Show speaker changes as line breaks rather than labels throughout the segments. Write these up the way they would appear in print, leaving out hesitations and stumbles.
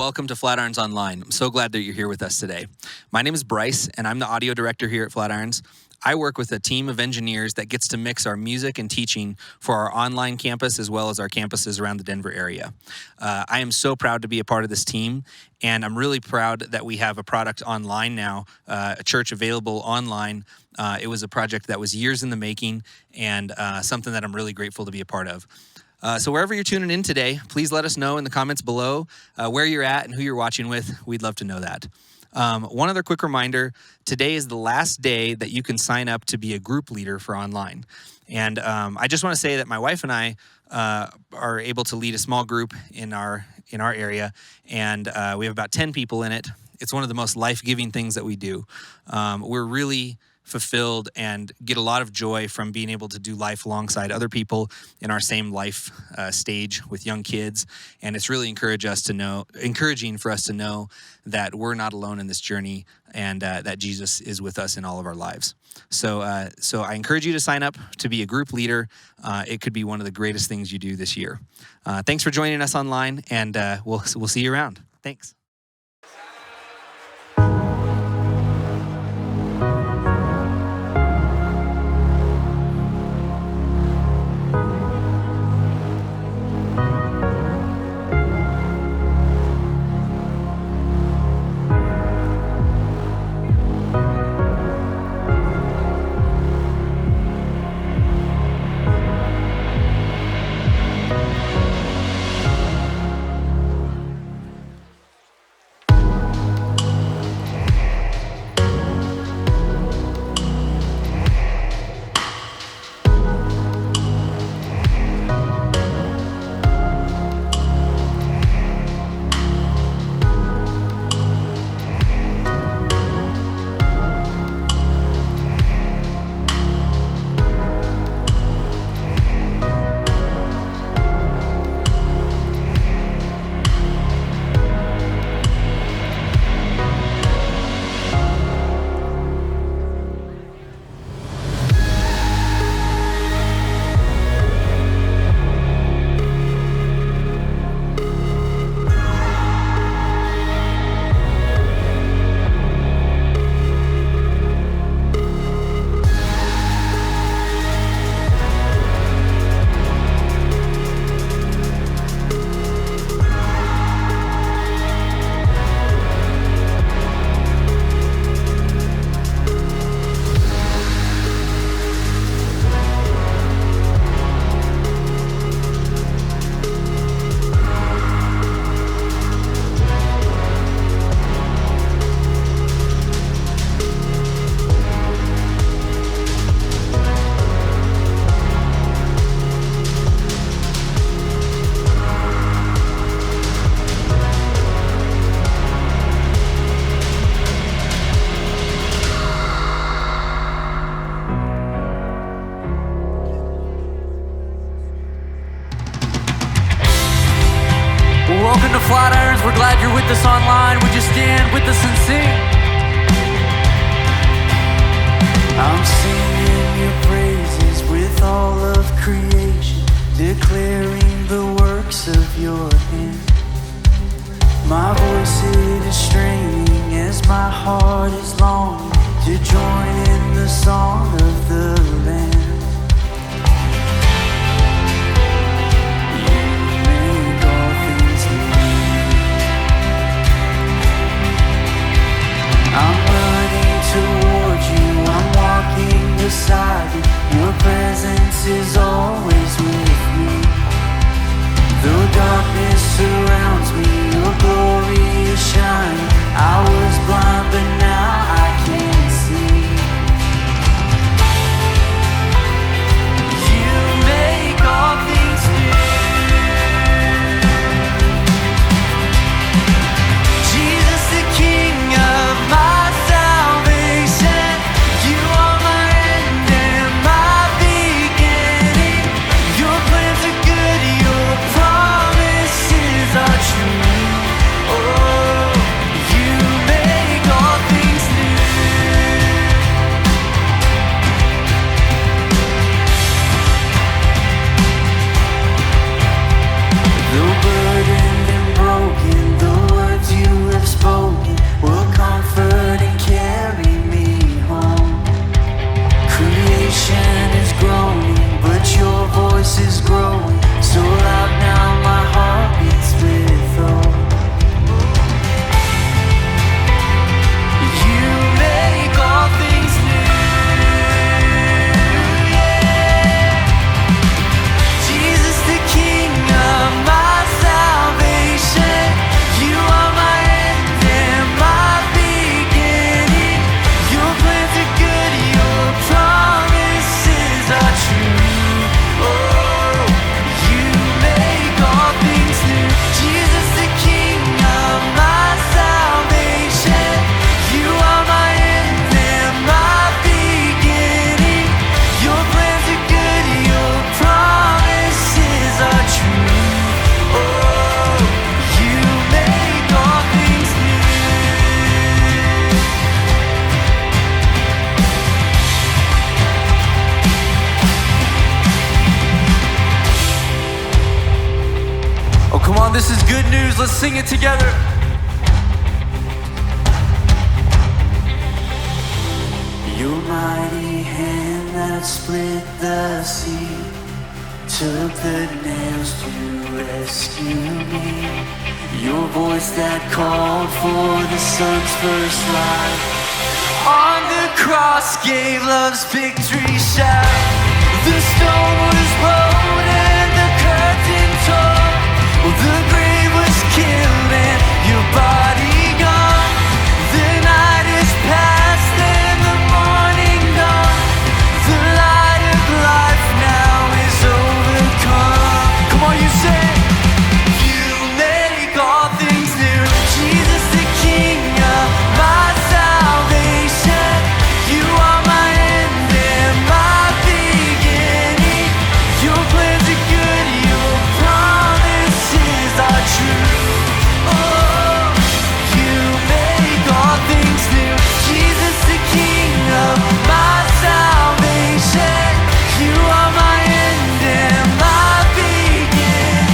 welcome to Flatirons Online. I'm so glad that you're here with us today. My name is Bryce, and I'm the audio director here at Flatirons. I work with a team of engineers that gets to mix our music and teaching for our online campus as well as our campuses around the Denver area. I am so proud to be a part of this team, and I'm really proud that we have a product online now, a church available online. It was a project that was years in the making and something that I'm really grateful to be a part of. So wherever you're tuning in today, please let us know in the comments below where you're at and who you're watching with. We'd love to know that. One other quick reminder, today is the last day that you can sign up to be a group leader for online. And I just want to say that my wife and I are able to lead a small group in our area, and we have about 10 people in it. It's one of the most life-giving things that we do. We're really fulfilled and get a lot of joy from being able to do life alongside other people in our same life stage with young kids. And it's really encouraging for us to know that we're not alone in this journey and that Jesus is with us in all of our lives. So I encourage you to sign up to be a group leader. It could be one of the greatest things you do this year. Thanks for joining us online, and we'll see you around. Thanks.
Welcome to Flatirons. We're glad you're with us online. Would you stand with us and sing? I'm singing your praises with all of creation, declaring the works of your hand. My voice it is straining as my heart is longing to join in the song of the Lamb. I'm running toward you, I'm walking beside you. Your presence is always with me. Though darkness surrounds me, your glory is shining. I was blind, but now I can see. on, this is good news. Let's sing it together. Your mighty hand that split the sea took the nails to rescue me. Your voice that called for the sun's first light on the cross gave love's victory shout. The stone was rolled and the curtain torn. Well, the grave was killed and your body gone. The night is past and the morning dawn. The light of life now is overcome. Come on, you say, you make all things new. Jesus the King of my salvation. You are my end and my beginning. Your plans are good, your promises are true. Oh, you make all things new. Jesus the King of my salvation. You are my end and my beginning.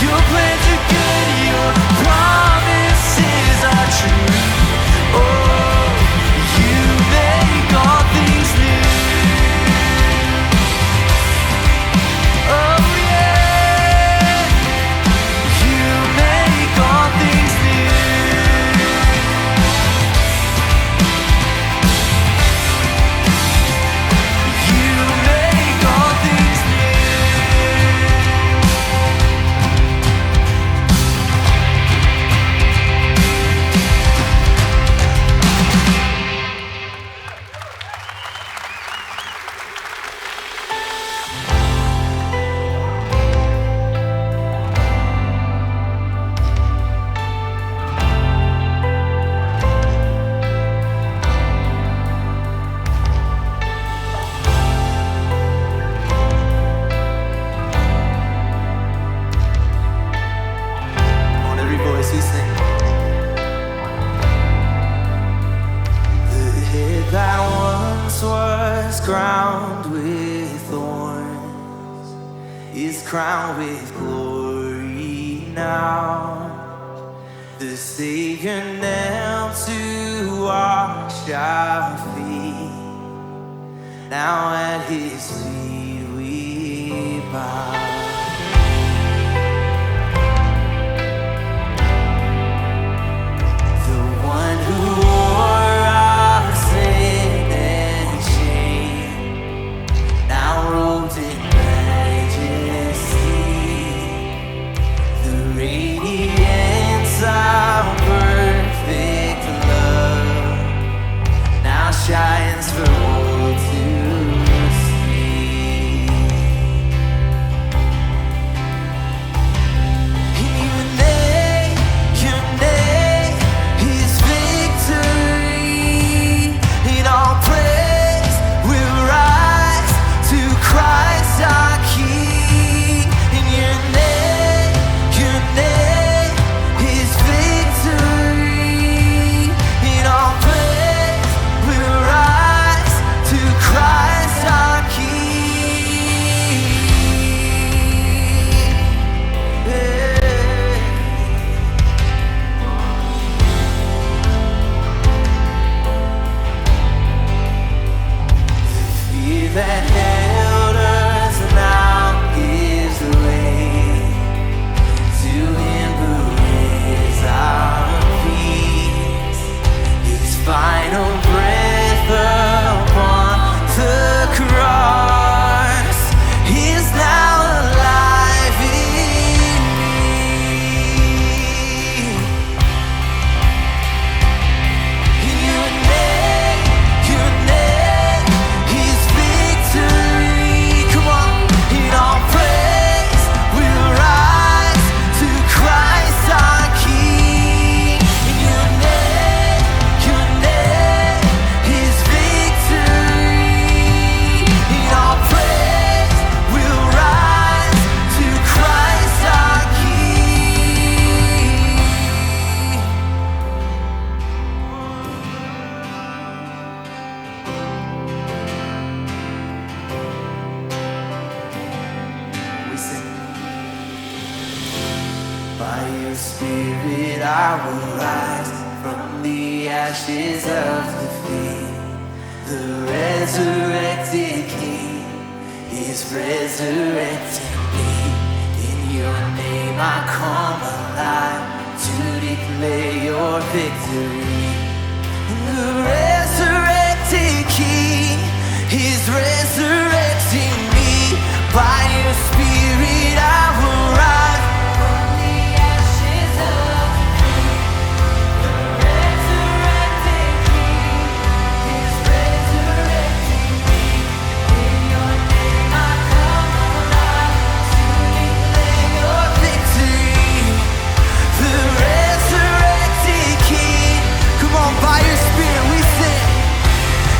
Your plans are good, your promises are true. Oh, you make all things new. Oh yeah, you make all things new. You make all things on every voice we sing. The head that once was crowned with thorns is crowned with glory now. The Savior knelt to wash our feet. Now at His feet we bow. The one who wore our sin and shame, now robed in majesty. The radiance of perfect love now shines for all to see. By your spirit I will rise from the ashes of defeat. The resurrected King is resurrecting me. In your name I come alive to declare your victory. The resurrected King is resurrecting me. By your spirit I will rise from the ashes of defeat. The resurrected King is resurrecting me. In your name I come alive to declare your victory. The resurrected King. Come on, by your spirit we sing.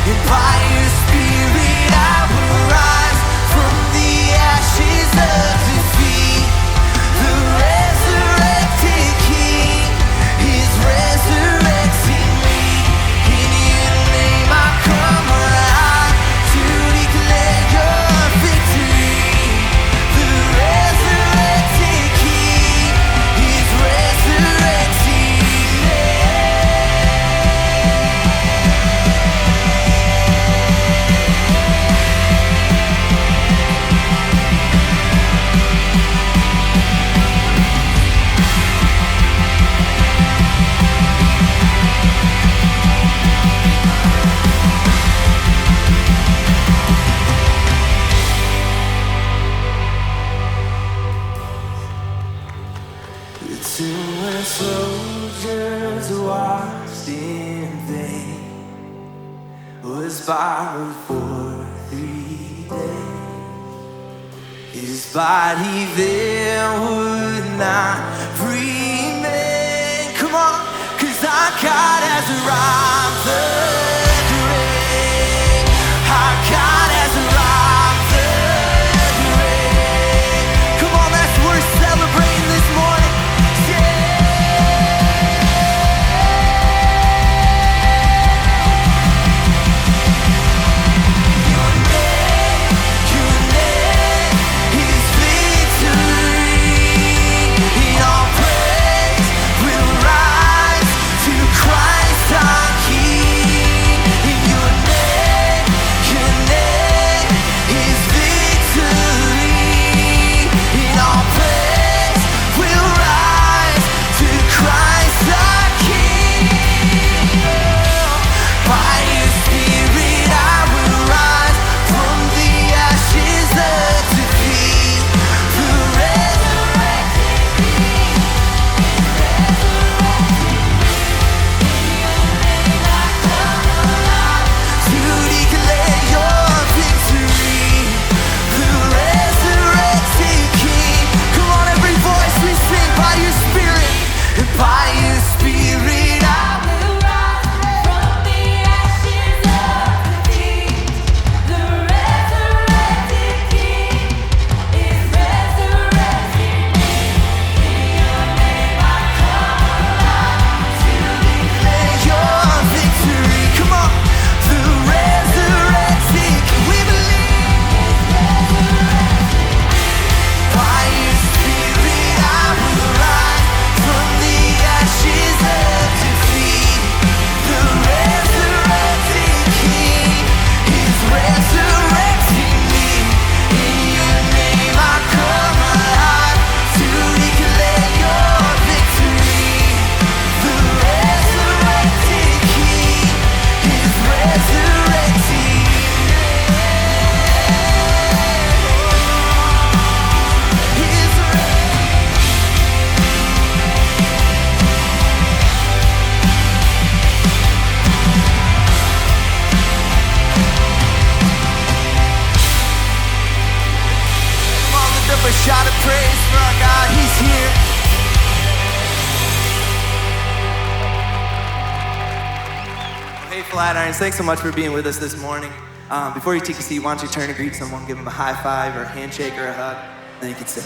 And by your spirit I will rise from the ashes of defeat. The resurrected King is resurrecting me. In your name I come alive to declare your victory. The resurrected King is resurrecting me. The tomb where soldiers washed in vain was borrowed for 3 days. His body there would not remain. Come on, 'cause our God has robbed the grave. Our God has robbed the grave. Come on, that's what we're celebrating this morning. A shout of praise for our God, He's here. Hey Flatirons, thanks so much for being with us this morning. Before you take a seat, why don't you turn and greet someone, give them a high five or a handshake or a hug, and then you can sit.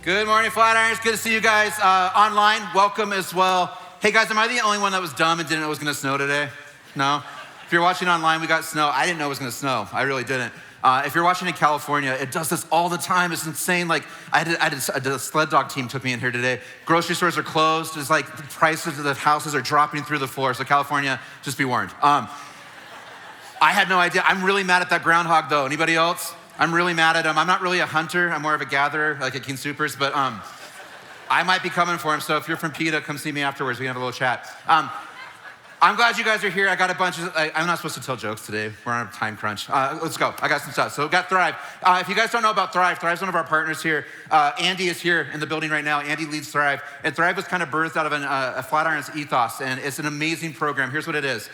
Good morning, Flatirons. Good to see you guys online. Welcome as well. Hey guys, am I the only one that was dumb and didn't know it was gonna snow today? No? If you're watching online, we got snow. I didn't know it was gonna snow. I really didn't. If you're watching in California, it does this all the time. It's insane. Like I had a sled dog team took me in here today. Grocery stores are closed. It's like the prices of the houses are dropping through the floor. So California, just be warned. I had no idea. I'm really mad at that groundhog though. Anybody else? I'm really mad at him. I'm not really a hunter. I'm more of a gatherer, like at King Supers, but I might be coming for him. So if you're from PETA, come see me afterwards. We can have a little chat. I'm glad you guys are here. I got a bunch of, I'm not supposed to tell jokes today. We're on a time crunch. Let's go. I got some stuff. So we've got Thrive. If you guys don't know about Thrive, Thrive's one of our partners here. Andy is here in the building right now. Andy leads Thrive. And Thrive was kind of birthed out of a Flatirons ethos. And it's an amazing program. Here's what it is.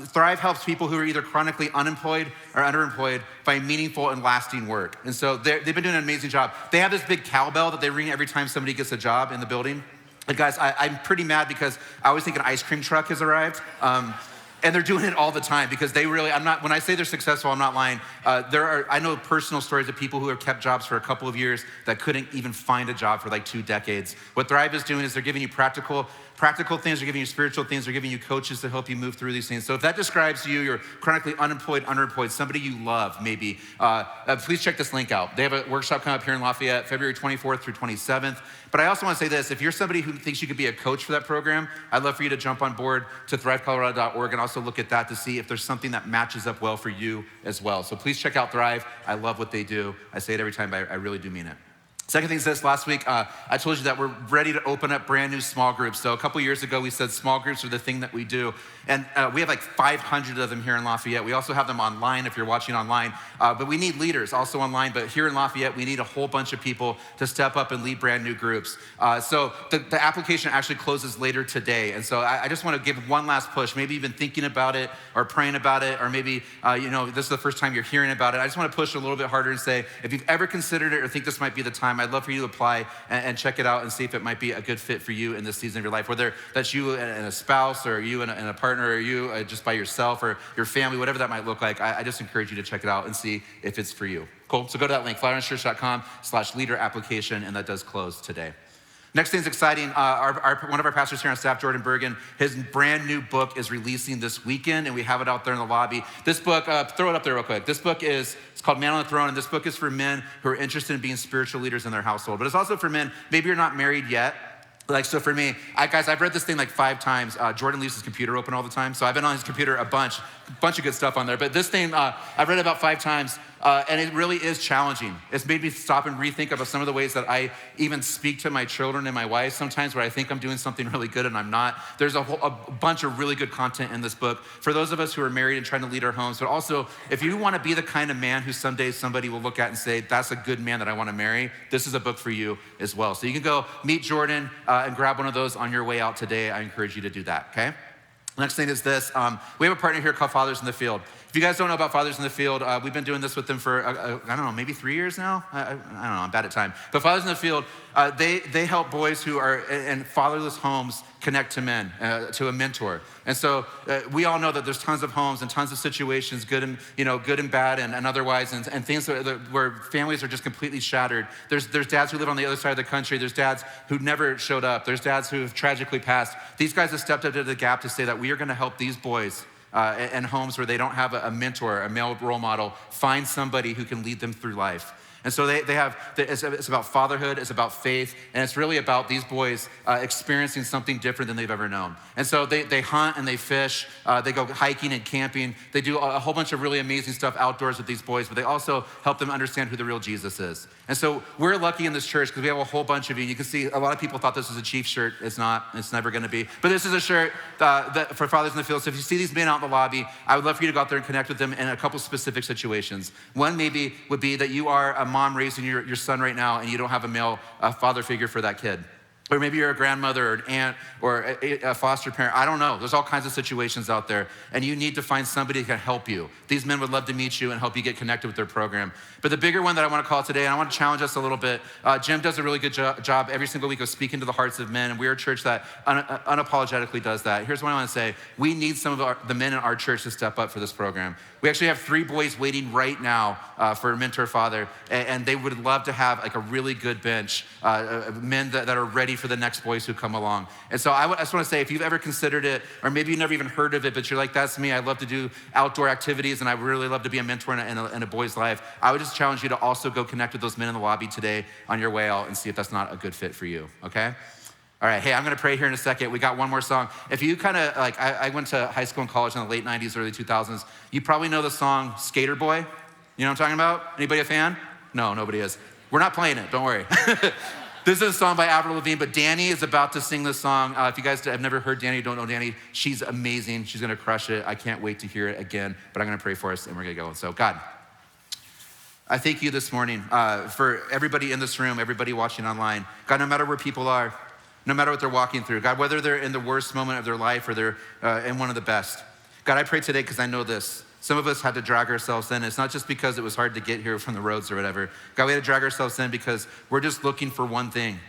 Thrive helps people who are either chronically unemployed or underemployed find meaningful and lasting work. And so they've been doing an amazing job. They have this big cowbell that they ring every time somebody gets a job in the building. And guys, I'm pretty mad because I always think an ice cream truck has arrived. And they're doing it all the time because they really, when I say they're successful, I'm not lying. I know personal stories of people who have kept jobs for a couple of years that couldn't even find a job for like 2 decades. What Thrive is doing is they're giving you practical things, they're giving you spiritual things, they're giving you coaches to help you move through these things. So if that describes you, you're chronically unemployed, underemployed, somebody you love maybe, please check this link out. They have a workshop coming up here in Lafayette, February 24th through 27th. But I also want to say this, if you're somebody who thinks you could be a coach for that program, I'd love for you to jump on board to thrivecolorado.org and also look at that to see if there's something that matches up well for you as well. So please check out Thrive. I love what they do. I say it every time, but I really do mean it. Second thing is this, last week, I told you that we're ready to open up brand new small groups. So a couple years ago, we said small groups are the thing that we do. And we have like 500 of them here in Lafayette. We also have them online if you're watching online. But we need leaders also online. But here in Lafayette, we need a whole bunch of people to step up and lead brand new groups. So the application actually closes later today. And so I just want to give one last push, maybe you've been thinking about it or praying about it, or maybe this is the first time you're hearing about it. I just want to push a little bit harder and say, if you've ever considered it or think this might be the time, I'd love for you to apply and check it out and see if it might be a good fit for you in this season of your life, whether that's you and a spouse or you and a partner or you just by yourself or your family, whatever that might look like. I just encourage you to check it out and see if it's for you. Cool, so go to that link, flatirons.com/leader application, and that does close today. Next thing's exciting. One of our pastors here on staff, Jordan Bergen, his brand new book is releasing this weekend, and we have it out there in the lobby. This book, throw it up there real quick. This book it's called Man on the Throne, and this book is for men who are interested in being spiritual leaders in their household. But it's also for men, maybe you're not married yet. So for me, guys, I've read this thing like 5 times. Jordan leaves his computer open all the time, so I've been on his computer a bunch of good stuff on there. But this thing, I've read it about 5 times, and it really is challenging. It's made me stop and rethink about some of the ways that I even speak to my children and my wife sometimes, where I think I'm doing something really good and I'm not. There's a bunch of really good content in this book for those of us who are married and trying to lead our homes, but also if you want to be the kind of man who someday somebody will look at and say, that's a good man that I want to marry, this is a book for you as well. So you can go meet Jordan and grab one of those on your way out today. I encourage you to do that, okay? Next thing is this. We have a partner here called Fathers in the Field. If you guys don't know about Fathers in the Field, we've been doing this with them for, I don't know, maybe 3 years now? I don't know, I'm bad at time. But Fathers in the Field, they help boys who are in fatherless homes connect to men, to a mentor. And so we all know that there's tons of homes and tons of situations, good and bad and otherwise, and things where families are just completely shattered. There's dads who live on the other side of the country. There's dads who never showed up. There's dads who have tragically passed. These guys have stepped up to the gap to say that we are gonna help these boys in homes where they don't have a mentor, a male role model, find somebody who can lead them through life. And so it's about fatherhood, it's about faith, and it's really about these boys experiencing something different than they've ever known. And so they hunt and they fish, they go hiking and camping, they do a whole bunch of really amazing stuff outdoors with these boys, but they also help them understand who the real Jesus is. And so we're lucky in this church because we have a whole bunch of you. You can see a lot of people thought this was a Chiefs shirt. It's not, it's never gonna be. But this is a shirt for Fathers in the Field. So if you see these men out in the lobby, I would love for you to go out there and connect with them in a couple specific situations. One maybe would be that you are a mom raising your son right now and you don't have a male father figure for that kid. Or maybe you're a grandmother or an aunt or a foster parent. I don't know. There's all kinds of situations out there, and you need to find somebody who can help you. These men would love to meet you and help you get connected with their program. But the bigger one that I want to call today, and I want to challenge us a little bit, Jim does a really good job every single week of speaking to the hearts of men, and we're a church that unapologetically does that. Here's what I want to say. We need some of the men in our church to step up for this program. We actually have 3 boys waiting right now for a mentor father, and they would love to have like a really good bench, men that are ready for the next boys who come along. And so I just want to say, if you've ever considered it, or maybe you've never even heard of it, but you're like, that's me, I love to do outdoor activities, and I really love to be a mentor in a boy's life, I would just challenge you to also go connect with those men in the lobby today on your way out and see if that's not a good fit for you, okay? All right, hey, I'm gonna pray here in a second. We got one more song. If you kind of, like, I went to high school and college in the late 90s, early 2000s. You probably know the song Skater Boy. You know what I'm talking about? Anybody a fan? No, nobody is. We're not playing it, don't worry. This is a song by Avril Lavigne, but Danny is about to sing this song. If you guys have never heard Danny, don't know Danny, she's amazing. She's gonna crush it. I can't wait to hear it again, but I'm gonna pray for us and we're gonna go. So God, I thank you this morning for everybody in this room, everybody watching online. God, no matter where people are, no matter what they're walking through, God, whether they're in the worst moment of their life or they're in one of the best. God, I pray today because I know this. Some of us had to drag ourselves in. It's not just because it was hard to get here from the roads or whatever. God, we had to drag ourselves in because we're just looking for one thing.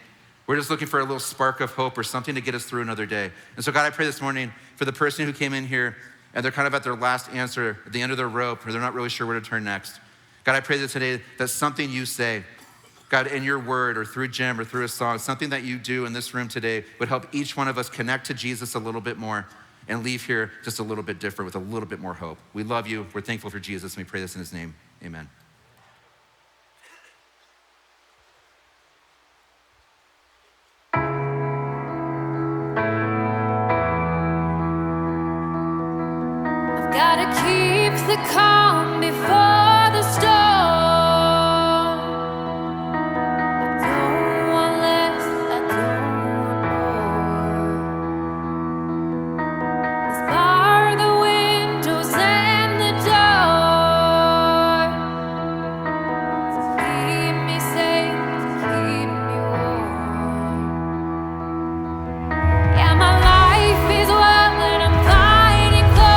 We're just looking for a little spark of hope or something to get us through another day. And so God, I pray this morning for the person who came in here and they're kind of at their last answer, at the end of their rope, or they're not really sure where to turn next. God, I pray that today that something you say, God, in your word or through Jim or through a song, something that you do in this room today would help each one of us connect to Jesus a little bit more and leave here just a little bit different with a little bit more hope. We love you. We're thankful for Jesus, and we pray this in his name. Amen.
I've gotta keep the calm before the storm. I don't want less, I don't want more. Let's bar the windows and the door to keep me safe, to keep me warm. Yeah, my life is wild and I'm fighting for.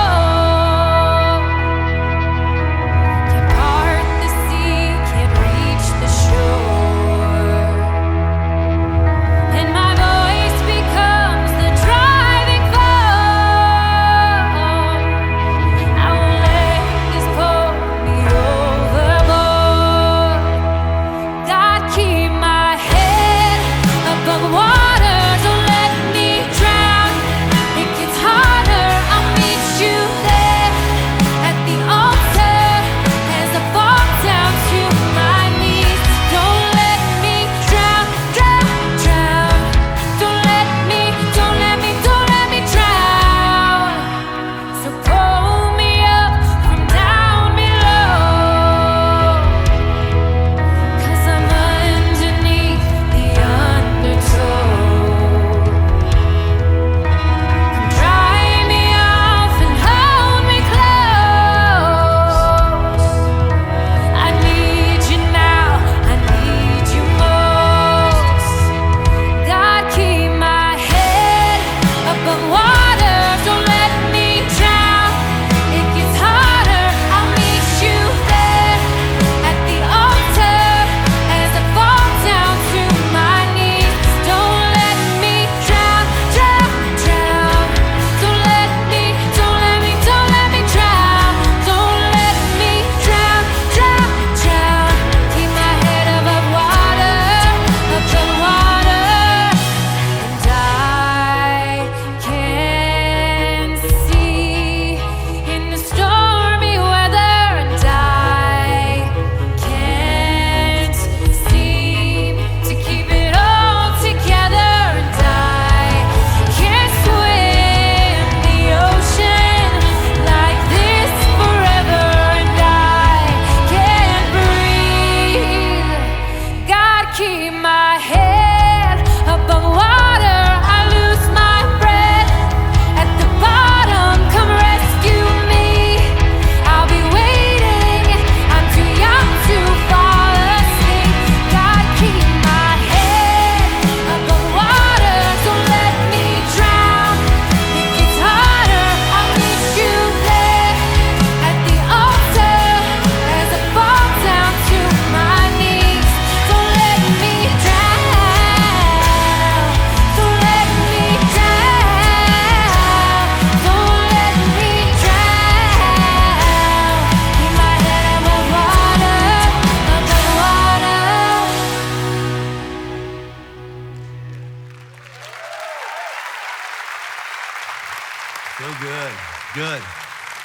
So good, good.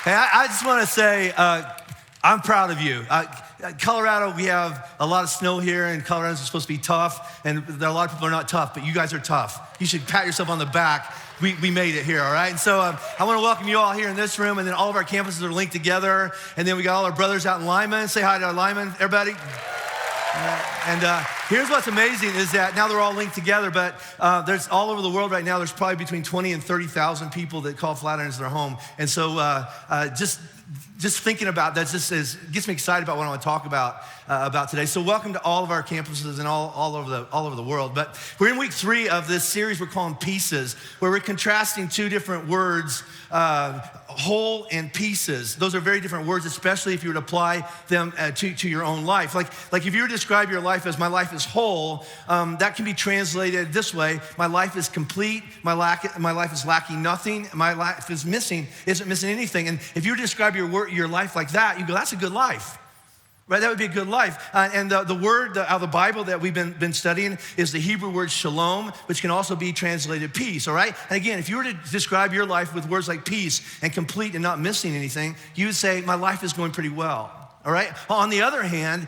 Hey, I just want to say I'm proud of you. Colorado, we have a lot of snow here, and Colorado's supposed to be tough, and there are a lot of people who are not tough, but you guys are tough. You should pat yourself on the back. We made it here, all right? And so I want to welcome you all here in this room, and then all of our campuses are linked together, and then we got all our brothers out in Lyman. Say hi to our Lyman, everybody. And here's what's amazing is that now they're all linked together, but there's all over the world right now, there's probably between 20 and 30,000 people that call Flatirons their home. And so just thinking about that gets me excited about what I want to talk about today. So welcome to all of our campuses and all over the world. But we're in week 3 of this series we're calling Pieces, where we're contrasting two different words, whole and pieces. Those are very different words, especially if you would apply them to your own life. Like if you were to describe your life as my life is whole, that can be translated this way: my life is complete, my life is lacking nothing, my life isn't missing anything. And if you were to describe your life like that, you go, that's a good life. Right, that would be a good life. And the word out of the Bible that we've been studying is the Hebrew word shalom, which can also be translated peace, all right? And again, if you were to describe your life with words like peace and complete and not missing anything, you would say, my life is going pretty well, all right? On the other hand,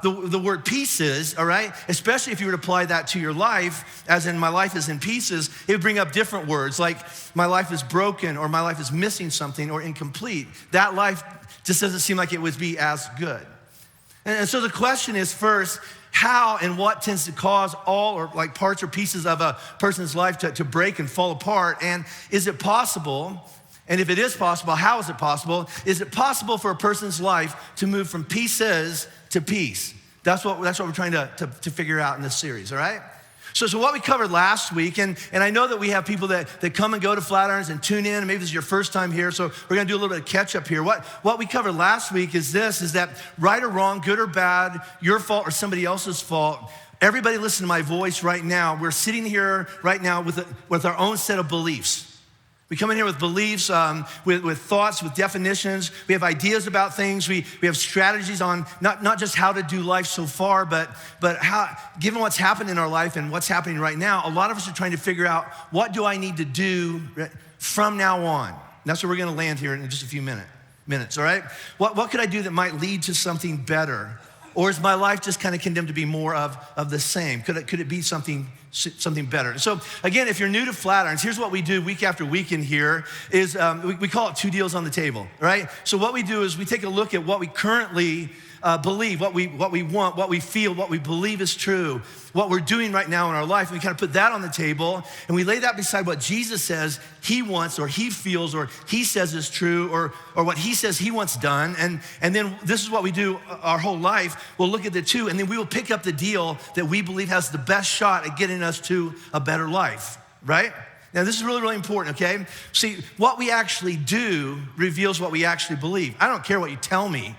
the word pieces, all right, especially if you were to apply that to your life, as in my life is in pieces, it would bring up different words like my life is broken, or my life is missing something, or incomplete. That life just doesn't seem like it would be as good. And so the question is, first, how and what tends to cause all or like parts or pieces of a person's life to break and fall apart? And is it possible, and if it is possible, how is it possible? Is it possible for a person's life to move from pieces to peace? That's what we're trying to figure out in this series, all right? So what we covered last week, and I know that we have people that come and go to Flatirons and tune in, and maybe this is your first time here, so we're gonna do a little bit of catch up here. What we covered last week is that right or wrong, good or bad, your fault or somebody else's fault, everybody listen to my voice right now. We're sitting here right now with our own set of beliefs. We come in here with beliefs, with thoughts, with definitions. We have ideas about things. We have strategies on not just how to do life so far, but how, given what's happened in our life and what's happening right now, a lot of us are trying to figure out, what do I need to do from now on? And that's where we're gonna land here in just a few minutes, all right? What could I do that might lead to something better? Or is my life just kind of condemned to be more of the same? Could it be something better? So again, if you're new to Flatirons, here's what we do week after week in here is we call it 2 deals on the table, right? So what we do is we take a look at what we currently believe, what we want, what we feel, what we believe is true, what we're doing right now in our life. And we kind of put that on the table, and we lay that beside what Jesus says he wants, or he feels, or he says is true, or what he says he wants done. And then this is what we do our whole life. We'll look at the two, and then we will pick up the deal that we believe has the best shot at getting us to a better life, right? Now, this is really, really important, okay? See, what we actually do reveals what we actually believe. I don't care what you tell me.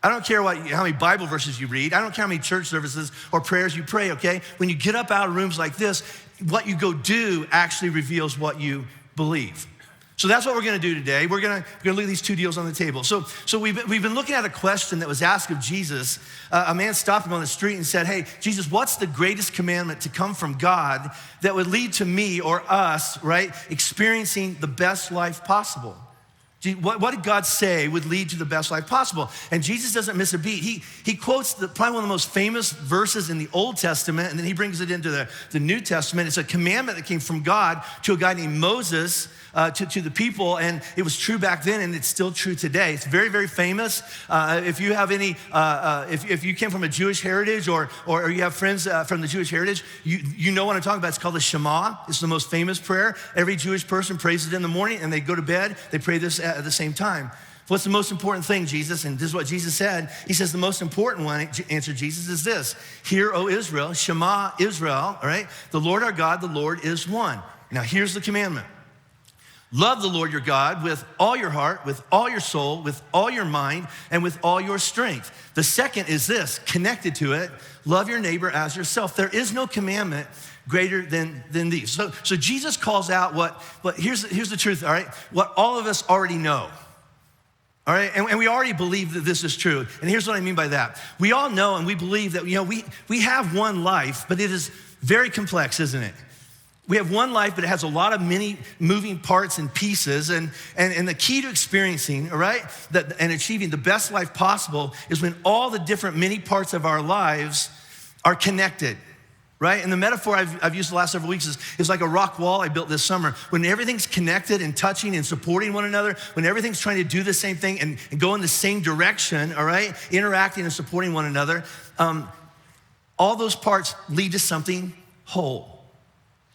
I don't care how many Bible verses you read. I don't care how many church services or prayers you pray, okay? When you get up out of rooms like this, what you go do actually reveals what you believe. So that's what we're gonna do today. We're gonna look at these 2 deals on the table. So we've been looking at a question that was asked of Jesus. A man stopped him on the street and said, hey, Jesus, what's the greatest commandment to come from God that would lead to me or us, right, experiencing the best life possible? What did God say would lead to the best life possible? And Jesus doesn't miss a beat. He quotes probably one of the most famous verses in the Old Testament, and then he brings it into the New Testament. It's a commandment that came from God to a guy named Moses, to the people, and it was true back then, and it's still true today. It's very, very famous. If you have any, if you came from a Jewish heritage, or you have friends from the Jewish heritage, you know what I'm talking about. It's called the Shema. It's the most famous prayer. Every Jewish person prays it in the morning, and they go to bed. They pray this at the same time. What's the most important thing, Jesus? And this is what Jesus said. He says the most important one, answered Jesus, is this: Hear, O Israel, Shema Israel, all right? The Lord our God, the Lord is one. Now here's the commandment. Love the Lord your God with all your heart, with all your soul, with all your mind, and with all your strength. The second is this, connected to it: love your neighbor as yourself. There is no commandment greater than these. So Jesus calls out here's the truth, all right? What all of us already know, all right? And we already believe that this is true. And here's what I mean by that. We all know and we believe that, we have one life, but it is very complex, isn't it? We have one life, but it has a lot of many moving parts and pieces. And the key to experiencing, all right, and achieving the best life possible is when all the different many parts of our lives are connected, right? And the metaphor I've used the last several weeks is like a rock wall I built this summer. When everything's connected and touching and supporting one another, when everything's trying to do the same thing and go in the same direction, all right, interacting and supporting one another, all those parts lead to something whole.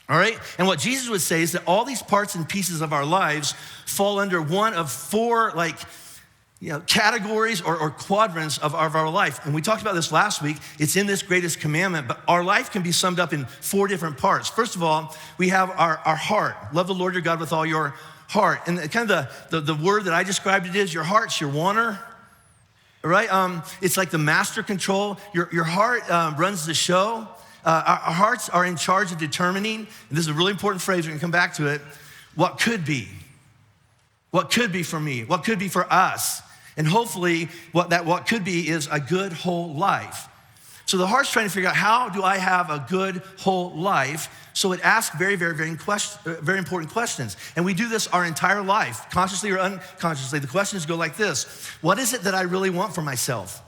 All right? And what Jesus would say is that all these parts and pieces of our lives fall under one of four, categories or quadrants of our life. And we talked about this last week. It's in this greatest commandment, but our life can be summed up in four different parts. First of all, we have our heart. Love the Lord your God with all your heart. And kind of the word that I described it is your heart's your wanter. All right? It's like the master control. Your heart runs the show. Our hearts are in charge of determining, and this is a really important phrase, we can come back to it, what could be. What could be for me, what could be for us. And hopefully what could be is a good whole life. So the heart's trying to figure out, how do I have a good whole life? So it asks very, very, very important questions. And we do this our entire life, consciously or unconsciously. The questions go like this: what is it that I really want for myself?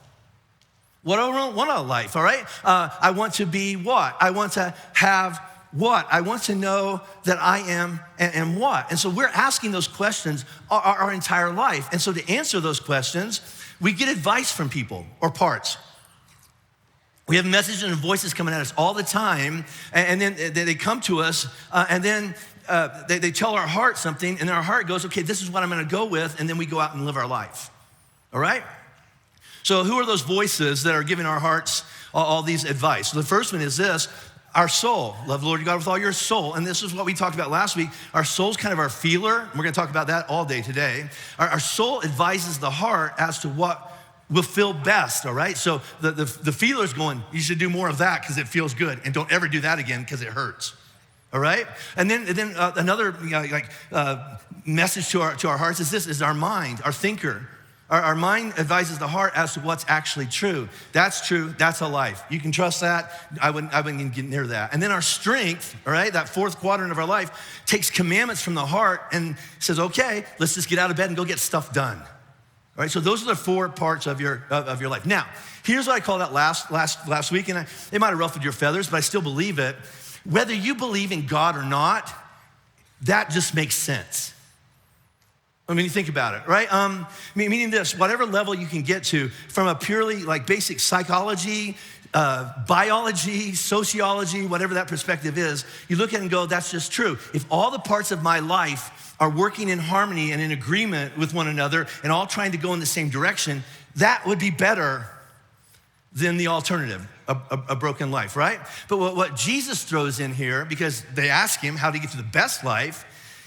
What do I want out of life, all right? I want to be what? I want to have what? I want to know that I am and what? And so we're asking those questions our entire life. And so to answer those questions, we get advice from people or parts. We have messages and voices coming at us all the time, and then they come to us, and then they tell our heart something, and then our heart goes, okay, this is what I'm gonna go with, and then we go out and live our life, all right? So who are those voices that are giving our hearts all these advice? So the first one is this: our soul. Love the Lord your God with all your soul. And this is what we talked about last week. Our soul's kind of our feeler. We're gonna talk about that all day today. Our soul advises the heart as to what will feel best, all right? So the feeler's going, you should do more of that because it feels good, and don't ever do that again because it hurts, all right? And then another message to our hearts is this: is our mind, our thinker. Our mind advises the heart as to what's actually true. That's true, that's a life. You can trust that. I wouldn't get near that. And then our strength, all right, that fourth quadrant of our life, takes commandments from the heart and says, okay, let's just get out of bed and go get stuff done. All right, so those are the four parts of your life. Now, here's what I called out last week, and it might have ruffled your feathers, but I still believe it. Whether you believe in God or not, that just makes sense. I mean, you think about it, right? Meaning this: whatever level you can get to from a purely basic psychology, biology, sociology, whatever that perspective is, you look at it and go, that's just true. If all the parts of my life are working in harmony and in agreement with one another and all trying to go in the same direction, that would be better than the alternative, a broken life, right? But what Jesus throws in here, because they ask him how to get to the best life,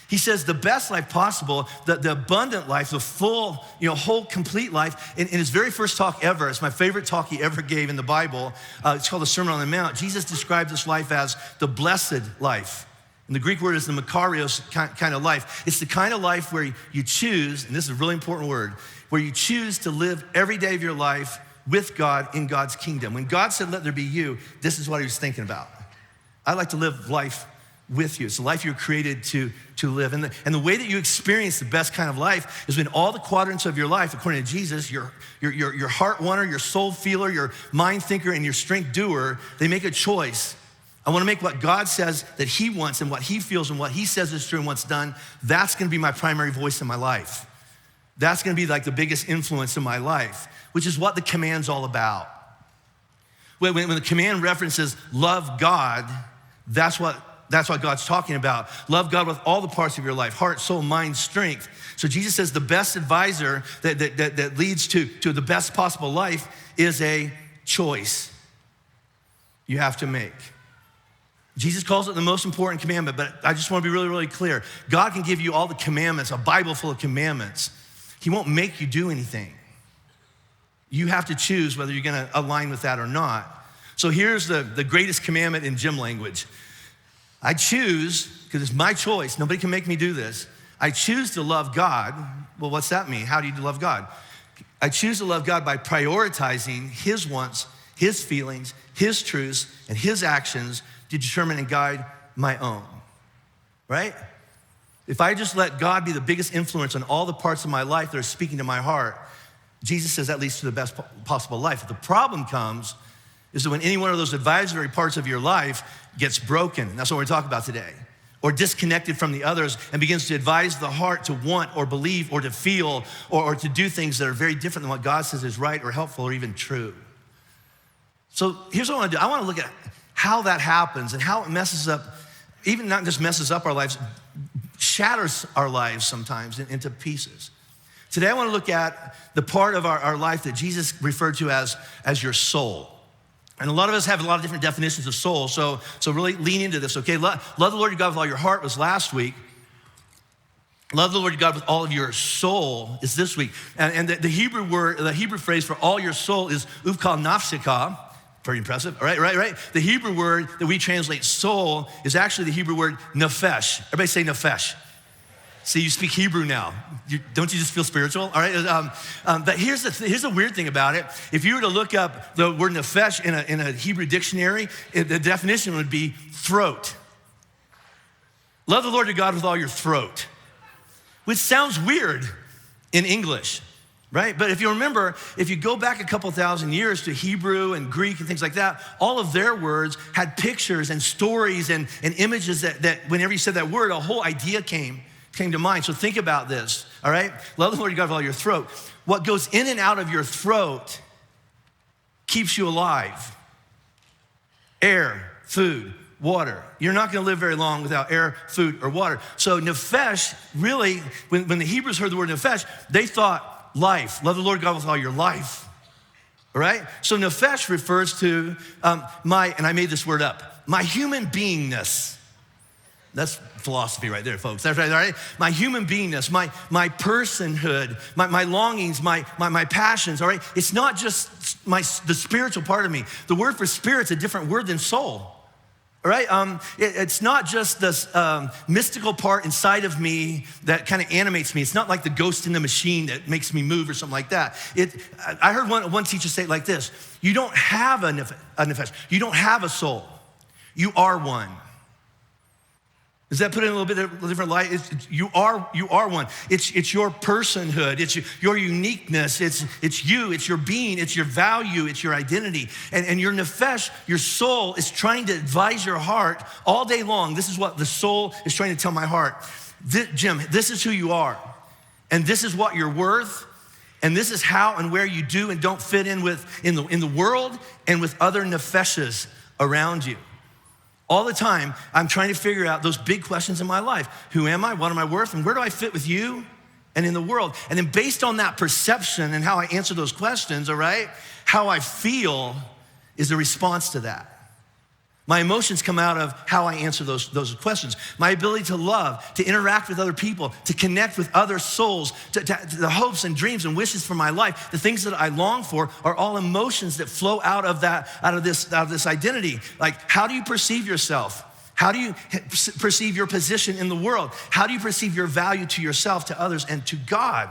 he says the best life possible, the abundant life, the full, whole, complete life. In his very first talk ever, it's my favorite talk he ever gave in the Bible. It's called the Sermon on the Mount. Jesus described this life as the blessed life. And the Greek word is the makarios kind of life. It's the kind of life where you choose, and this is a really important word, where you choose to live every day of your life with God in God's kingdom. When God said, let there be you, this is what he was thinking about. I like to live life with you. It's the life you're created to live. And the way that you experience the best kind of life is when all the quadrants of your life, according to Jesus, your heart wanter, your soul feeler, your mind thinker, and your strength doer, they make a choice. I want to make what God says that he wants and what he feels and what he says is true and what's done. That's going to be my primary voice in my life. That's going to be the biggest influence in my life, which is what the command's all about. When the command references love God, that's what God's talking about. Love God with all the parts of your life: heart, soul, mind, strength. So Jesus says the best advisor that leads to the best possible life is a choice you have to make. Jesus calls it the most important commandment, but I just want to be really, really clear. God can give you all the commandments, a Bible full of commandments. He won't make you do anything. You have to choose whether you're gonna align with that or not. So here's the greatest commandment in gym language. I choose, because it's my choice, nobody can make me do this. I choose to love God. Well, what's that mean? How do you love God? I choose to love God by prioritizing his wants, his feelings, his truths, and his actions to determine and guide my own. right? If I just let God be the biggest influence on all the parts of my life that are speaking to my heart, Jesus says that leads to the best possible life. The problem comes is that when any one of those advisory parts of your life gets broken, that's what we're talking about today, or disconnected from the others and begins to advise the heart to want or believe or to feel or to do things that are very different than what God says is right or helpful or even true. So here's what I want to do. I want to look at how that happens and how it messes up, even not just messes up our lives, shatters our lives sometimes into pieces. Today I want to look at the part of our life that Jesus referred to as your soul. And a lot of us have a lot of different definitions of soul, so really lean into this, okay? Love the Lord your God with all your heart was last week. Love the Lord your God with all of your soul is this week. And the Hebrew word, the Hebrew phrase for all your soul is uvkal nafsika. Pretty impressive, all right? The Hebrew word that we translate soul is actually the Hebrew word nefesh. Everybody say nefesh. See, you speak Hebrew now. Don't you just feel spiritual? All right. But here's the weird thing about it. If you were to look up the word nefesh in a Hebrew dictionary, the definition would be throat. Love the Lord your God with all your throat, which sounds weird in English, right? But if you remember, if you go back a couple thousand years to Hebrew and Greek and things like that, all of their words had pictures and stories and images that whenever you said that word, a whole idea came to mind. So think about this, all right? Love the Lord your God with all your throat. What goes in and out of your throat keeps you alive. Air, food, water. You're not gonna live very long without air, food, or water. So nefesh, really, when the Hebrews heard the word nefesh, they thought life. Love the Lord God with all your life, all right? So nefesh refers to and I made this word up, my human beingness. That's philosophy right there, folks. That's right, all right? My human beingness, my personhood, my longings, my passions, all right? It's not just the spiritual part of me. The word for spirit's a different word than soul, all right? It's not just this mystical part inside of me that kind of animates me. It's not like the ghost in the machine that makes me move or something like that. I heard one teacher say it like this: you don't have a nefesh. You don't have a soul. You are one. Does that put it in a little bit of a different light? You are one. It's your personhood. It's your uniqueness. It's you. It's your being. It's your value. It's your identity. And your nefesh, your soul, is trying to advise your heart all day long. This is what the soul is trying to tell my heart. Jim, this is who you are. And this is what you're worth. And this is how and where you do and don't fit in the world and with other nefeshes around you. All the time, I'm trying to figure out those big questions in my life. Who am I? What am I worth? And where do I fit with you and in the world? And then based on that perception and how I answer those questions, all right, how I feel is the response to that. My emotions come out of how I answer those questions. My ability to love, to interact with other people, to connect with other souls, to the hopes and dreams and wishes for my life, the things that I long for are all emotions that flow out of this identity. Like, how do you perceive yourself? How do you perceive your position in the world? How do you perceive your value to yourself, to others, and to God?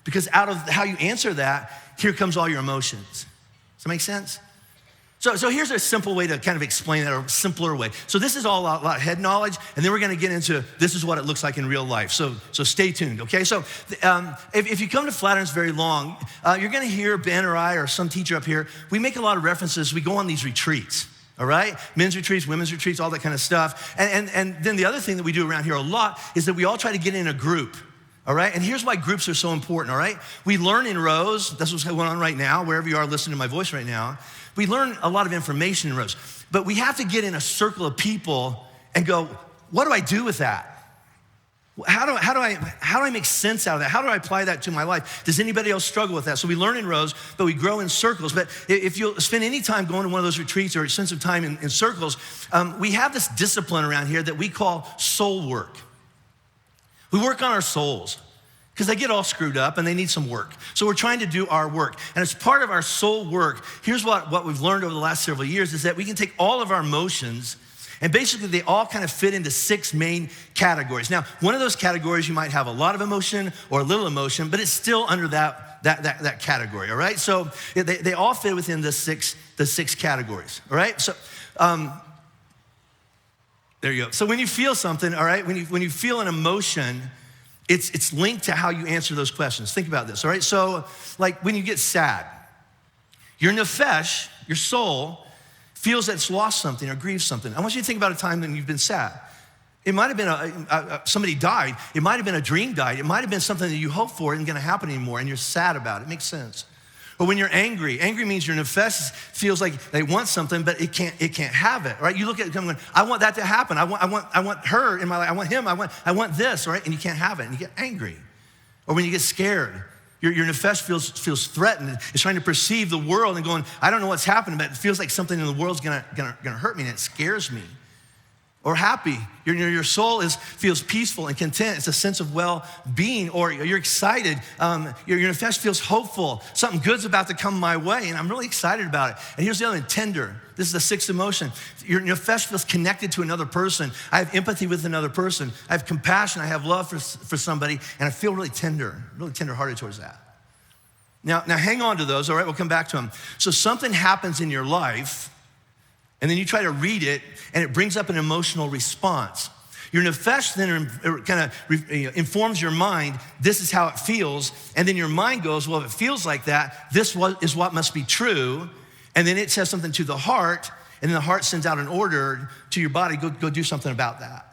Because out of how you answer that, here comes all your emotions. Does that make sense? So here's a simple way to kind of explain that, or a simpler way. So this is all a lot of head knowledge, and then we're gonna get into this is what it looks like in real life. So stay tuned, okay? So if you come to Flatirons very long, you're gonna hear Ben or I or some teacher up here, we make a lot of references. We go on these retreats, all right? Men's retreats, women's retreats, all that kind of stuff. And then the other thing that we do around here a lot is that we all try to get in a group. All right, and here's why groups are so important, all right? We learn in rows. That's what's going on right now, wherever you are listening to my voice right now. We learn a lot of information in rows, but we have to get in a circle of people and go, what do I do with that? How do I make sense out of that? How do I apply that to my life? Does anybody else struggle with that? So we learn in rows, but we grow in circles. But if you'll spend any time going to one of those retreats or spend some time in circles, we have this discipline around here that we call soul work. We work on our souls because they get all screwed up and they need some work. So we're trying to do our work. And as part of our soul work, here's what we've learned over the last several years is that we can take all of our emotions and basically they all kind of fit into 6 main categories. Now, one of those categories, you might have a lot of emotion or a little emotion, but it's still under that category, all right? So they all fit within the six categories, all right? So There you go. So when you feel something, all right, when you feel an emotion, it's linked to how you answer those questions. Think about this, all right? So like when you get sad, your nefesh, your soul, feels that it's lost something or grieved something. I want you to think about a time when you've been sad. It might have been somebody died. It might have been a dream died. It might have been something that you hoped for isn't gonna happen anymore and you're sad about it. It makes sense. Or when you're angry means your nefesh feels like they want something, but it can't have it, right? You look at it going, I want that to happen. I want her in my life. I want him. I want this, right? And you can't have it, and you get angry. Or when you get scared, your nefesh feels threatened. It's trying to perceive the world and going, I don't know what's happening, but it feels like something in the world's gonna hurt me, and it scares me. Or happy, your soul feels peaceful and content. It's a sense of well-being. Or you're excited. Your nefesh feels hopeful. Something good's about to come my way, and I'm really excited about it. And here's the other one, tender. This is the sixth emotion. Your nefesh feels connected to another person. I have empathy with another person. I have compassion. I have love for somebody, and I feel really tender-hearted towards that. Now hang on to those, all right? We'll come back to them. So something happens in your life, and then you try to read it, and it brings up an emotional response. Your nefesh then kind of informs your mind, this is how it feels, and then your mind goes, well, if it feels like that, this is what must be true, and then it says something to the heart, and then the heart sends out an order to your body, go do something about that,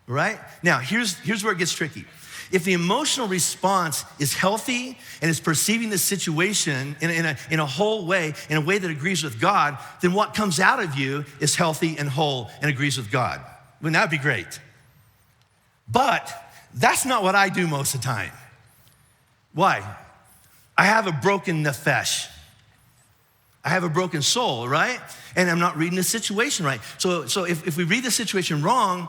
right? Now, here's where it gets tricky. If the emotional response is healthy and is perceiving the situation in a whole way, in a way that agrees with God, then what comes out of you is healthy and whole and agrees with God. Wouldn't that be great? But that's not what I do most of the time. Why? I have a broken nefesh. I have a broken soul, right? And I'm not reading the situation right. So if we read the situation wrong,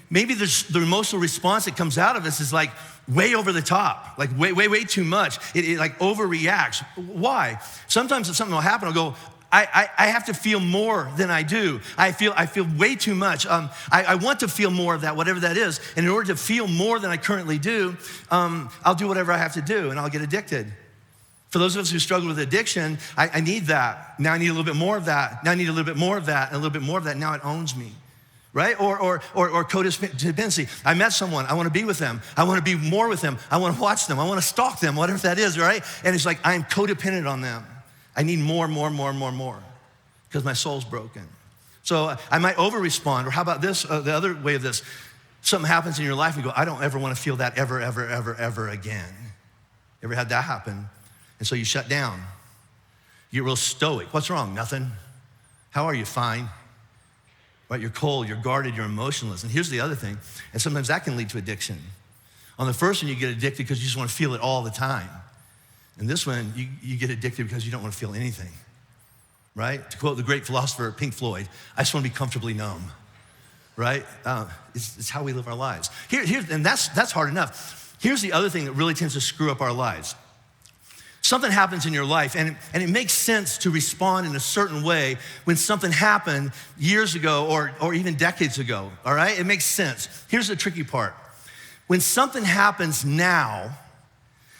maybe the emotional response that comes out of us is like way over the top, like way too much. It like overreacts. Why? Sometimes if something will happen, I'll go, I have to feel more than I do. I feel way too much. I want to feel more of that, whatever that is. And in order to feel more than I currently do, I'll do whatever I have to do, and I'll get addicted. For those of us who struggle with addiction, I need that. Now I need a little bit more of that. Now I need a little bit more of that, and a little bit more of that. Now it owns me. Right? Or codependency. I met someone, I want to be with them. I want to be more with them. I want to watch them. I want to stalk them, whatever that is, right? And it's like, I'm codependent on them. I need more, because my soul's broken. So I might over-respond. Or how about this, the other way of this? Something happens in your life and you go, I don't ever want to feel that ever again. Ever had that happen? And so you shut down. You're real stoic. What's wrong? Nothing. How are you? Fine. Right? You're cold, you're guarded, you're emotionless. And here's the other thing, and sometimes that can lead to addiction. On the first one, you get addicted because you just want to feel it all the time. And this one, you get addicted because you don't want to feel anything, right? To quote the great philosopher Pink Floyd, I just want to be comfortably numb, right? It's how we live our lives. And that's hard enough. Here's the other thing that really tends to screw up our lives. Something happens in your life, and it makes sense to respond in a certain way when something happened years ago or even decades ago, all right? It makes sense. Here's the tricky part. When something happens now,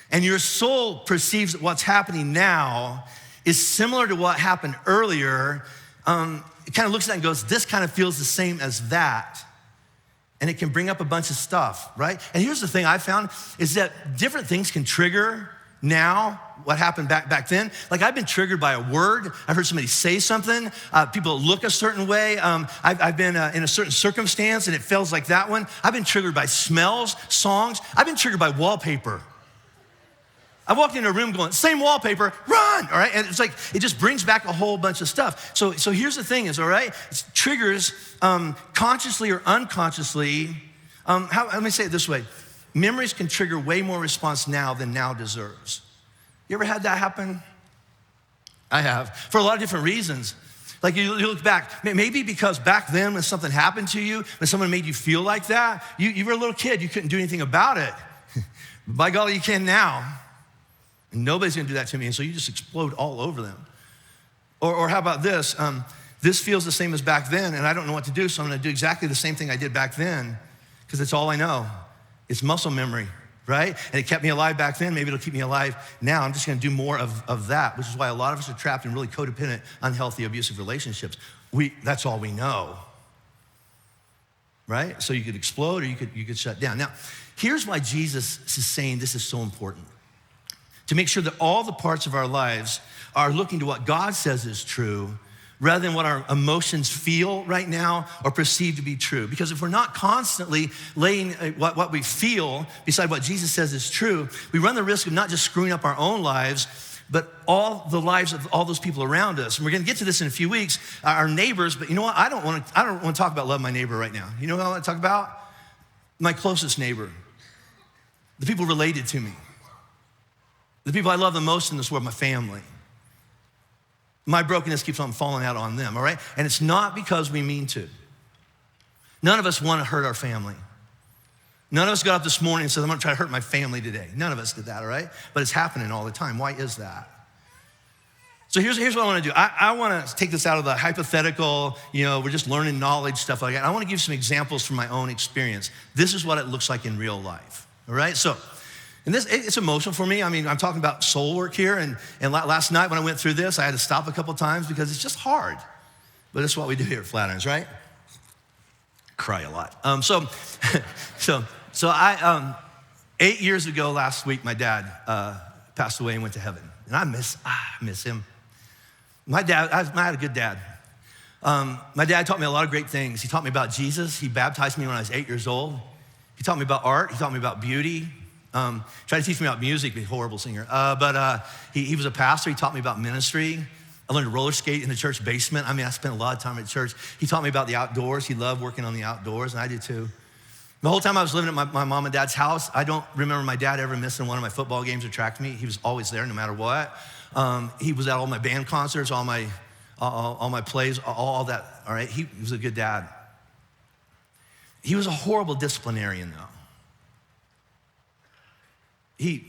and your soul perceives that what's happening now is similar to what happened earlier, it kind of looks at it and goes, this kind of feels the same as that. And it can bring up a bunch of stuff, right? And here's the thing I found is that different things can trigger now what happened back then. Like I've been triggered by a word. I've heard somebody say something. People look a certain way. I've been in a certain circumstance and it feels like that one. I've been triggered by smells, songs. I've been triggered by wallpaper. I walked into a room going, same wallpaper, run, all right? And it's like, it just brings back a whole bunch of stuff. So here's the thing is, all right? It's triggers consciously or unconsciously. Let me say it this way. Memories can trigger way more response now than now deserves. You ever had that happen? I have, for a lot of different reasons. Like you look back, maybe because back then when something happened to you, when someone made you feel like that, you were a little kid, you couldn't do anything about it. By golly, you can now. And nobody's gonna do that to me, and so you just explode all over them. Or how about this? This feels the same as back then, and I don't know what to do, so I'm gonna do exactly the same thing I did back then, because it's all I know. It's muscle memory, right? And it kept me alive back then, maybe it'll keep me alive now. I'm just gonna do more of that, which is why a lot of us are trapped in really codependent, unhealthy, abusive relationships. That's all we know. right? So you could explode or you could shut down. Now, here's why Jesus is saying this is so important. To make sure that all the parts of our lives are looking to what God says is true rather than what our emotions feel right now or perceive to be true. Because if we're not constantly laying what we feel beside what Jesus says is true, we run the risk of not just screwing up our own lives, but all the lives of all those people around us. And we're gonna get to this in a few weeks, our neighbors, but you know what? I don't wanna talk about loving my neighbor right now. You know what I wanna talk about? My closest neighbor, the people related to me, the people I love the most in this world, my family. My brokenness keeps on falling out on them, all right? And it's not because we mean to. None of us wanna hurt our family. None of us got up this morning and said, I'm gonna try to hurt my family today. None of us did that, all right? But it's happening all the time. Why is that? So here's what I wanna do. I wanna take this out of the hypothetical, we're just learning knowledge, stuff like that. I wanna give some examples from my own experience. This is what it looks like in real life, all right? So, and it's emotional for me. I mean, I'm talking about soul work here, and last night when I went through this, I had to stop a couple times because it's just hard. But it's what we do here at Flatirons, right? Cry a lot. So I 8 years ago last week, my dad passed away and went to heaven. And I miss him. I had a good dad. My dad taught me a lot of great things. He taught me about Jesus. He baptized me when I was 8 years old. He taught me about art. He taught me about beauty. Tried to teach me about music, be a horrible singer. But he was a pastor. He taught me about ministry. I learned to roller skate in the church basement. I spent a lot of time at church. He taught me about the outdoors. He loved working on the outdoors, and I did too. The whole time I was living at my mom and dad's house, I don't remember my dad ever missing one of my football games or track meet. He was always there no matter what. He was at all my band concerts, all my plays, all that, all right? He was a good dad. He was a horrible disciplinarian, though. He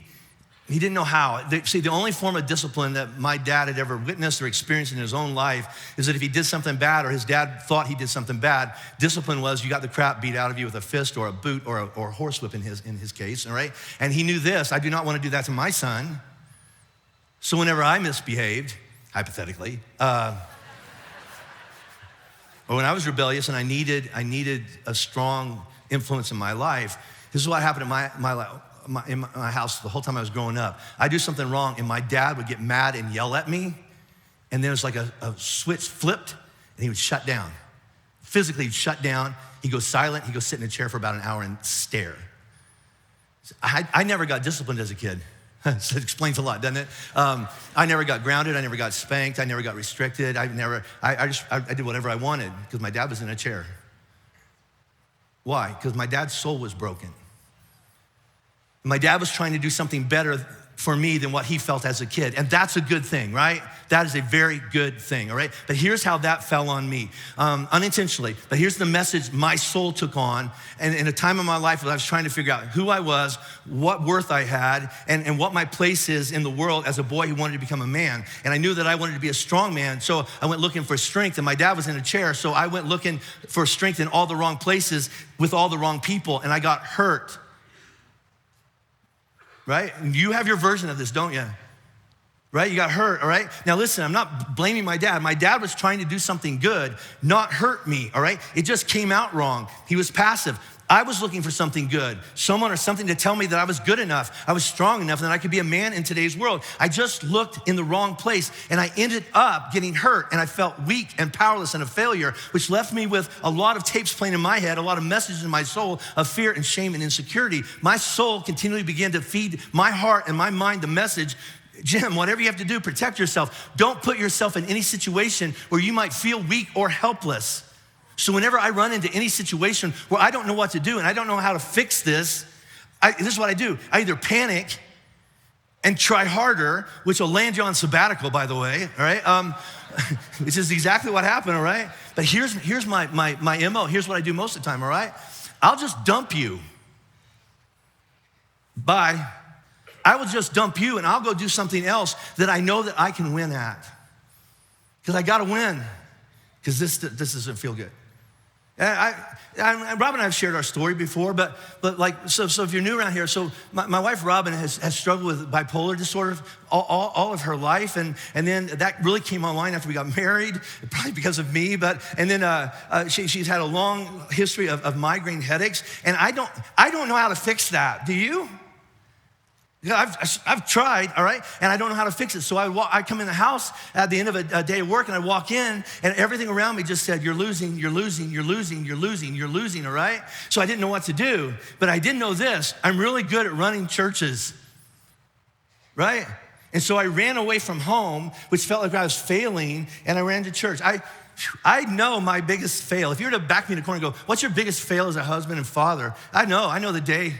didn't know how. See, the only form of discipline that my dad had ever witnessed or experienced in his own life is that if he did something bad or his dad thought he did something bad, discipline was you got the crap beat out of you with a fist or a boot or a horsewhip in his case, all right? And he knew this, I do not want to do that to my son. So whenever I misbehaved, hypothetically, or when I was rebellious and I needed a strong influence in my life, this is what happened in my house the whole time I was growing up. I'd do something wrong and my dad would get mad and yell at me, and then it was like a switch flipped and he would shut down. Physically, he'd shut down, he'd go silent, he'd go sit in a chair for about an hour and stare. I never got disciplined as a kid. So it explains a lot, doesn't it? I never got grounded, I never got spanked, I never got restricted, I did whatever I wanted because my dad was in a chair. Why? Because my dad's soul was broken. My dad was trying to do something better for me than what he felt as a kid. And that's a good thing, right? That is a very good thing, all right? But here's how that fell on me, unintentionally. But here's the message my soul took on. And in a time in my life where I was trying to figure out who I was, what worth I had, and what my place is in the world as a boy who wanted to become a man. And I knew that I wanted to be a strong man, so I went looking for strength. And my dad was in a chair, so I went looking for strength in all the wrong places with all the wrong people, and I got hurt. Right? And you have your version of this, don't you? Right? You got hurt, all right? Now listen, I'm not blaming my dad. My dad was trying to do something good, not hurt me, all right? It just came out wrong. He was passive. I was looking for something good, someone or something to tell me that I was good enough, I was strong enough, and that I could be a man in today's world. I just looked in the wrong place, and I ended up getting hurt, and I felt weak and powerless and a failure, which left me with a lot of tapes playing in my head, a lot of messages in my soul of fear and shame and insecurity. My soul continually began to feed my heart and my mind the message, Jim, whatever you have to do, protect yourself. Don't put yourself in any situation where you might feel weak or helpless. So whenever I run into any situation where I don't know what to do and I don't know how to fix this, this is what I do. I either panic and try harder, which will land you on sabbatical, by the way, all right? Which is exactly what happened, all right? But here's my MO. Here's what I do most of the time, all right? I'll just dump you. Bye. I will just dump you and I'll go do something else that I know that I can win at. Because I gotta win, because this doesn't feel good. Robin and I have shared our story before, but like, so if you're new around here, so my wife Robin has struggled with bipolar disorder all of her life, and then that really came online after we got married, probably because of me, and then she's had a long history of migraine headaches, and I don't know how to fix that. Do you? Yeah, I've tried, all right, and I don't know how to fix it. So I come in the house at the end of a day of work, and I walk in, and everything around me just said, you're losing, you're losing, you're losing, you're losing, you're losing, all right? So I didn't know what to do, but I did know this. I'm really good at running churches, right? And so I ran away from home, which felt like I was failing, and I ran to church. I know my biggest fail. If you were to back me in the corner and go, what's your biggest fail as a husband and father? I know the day.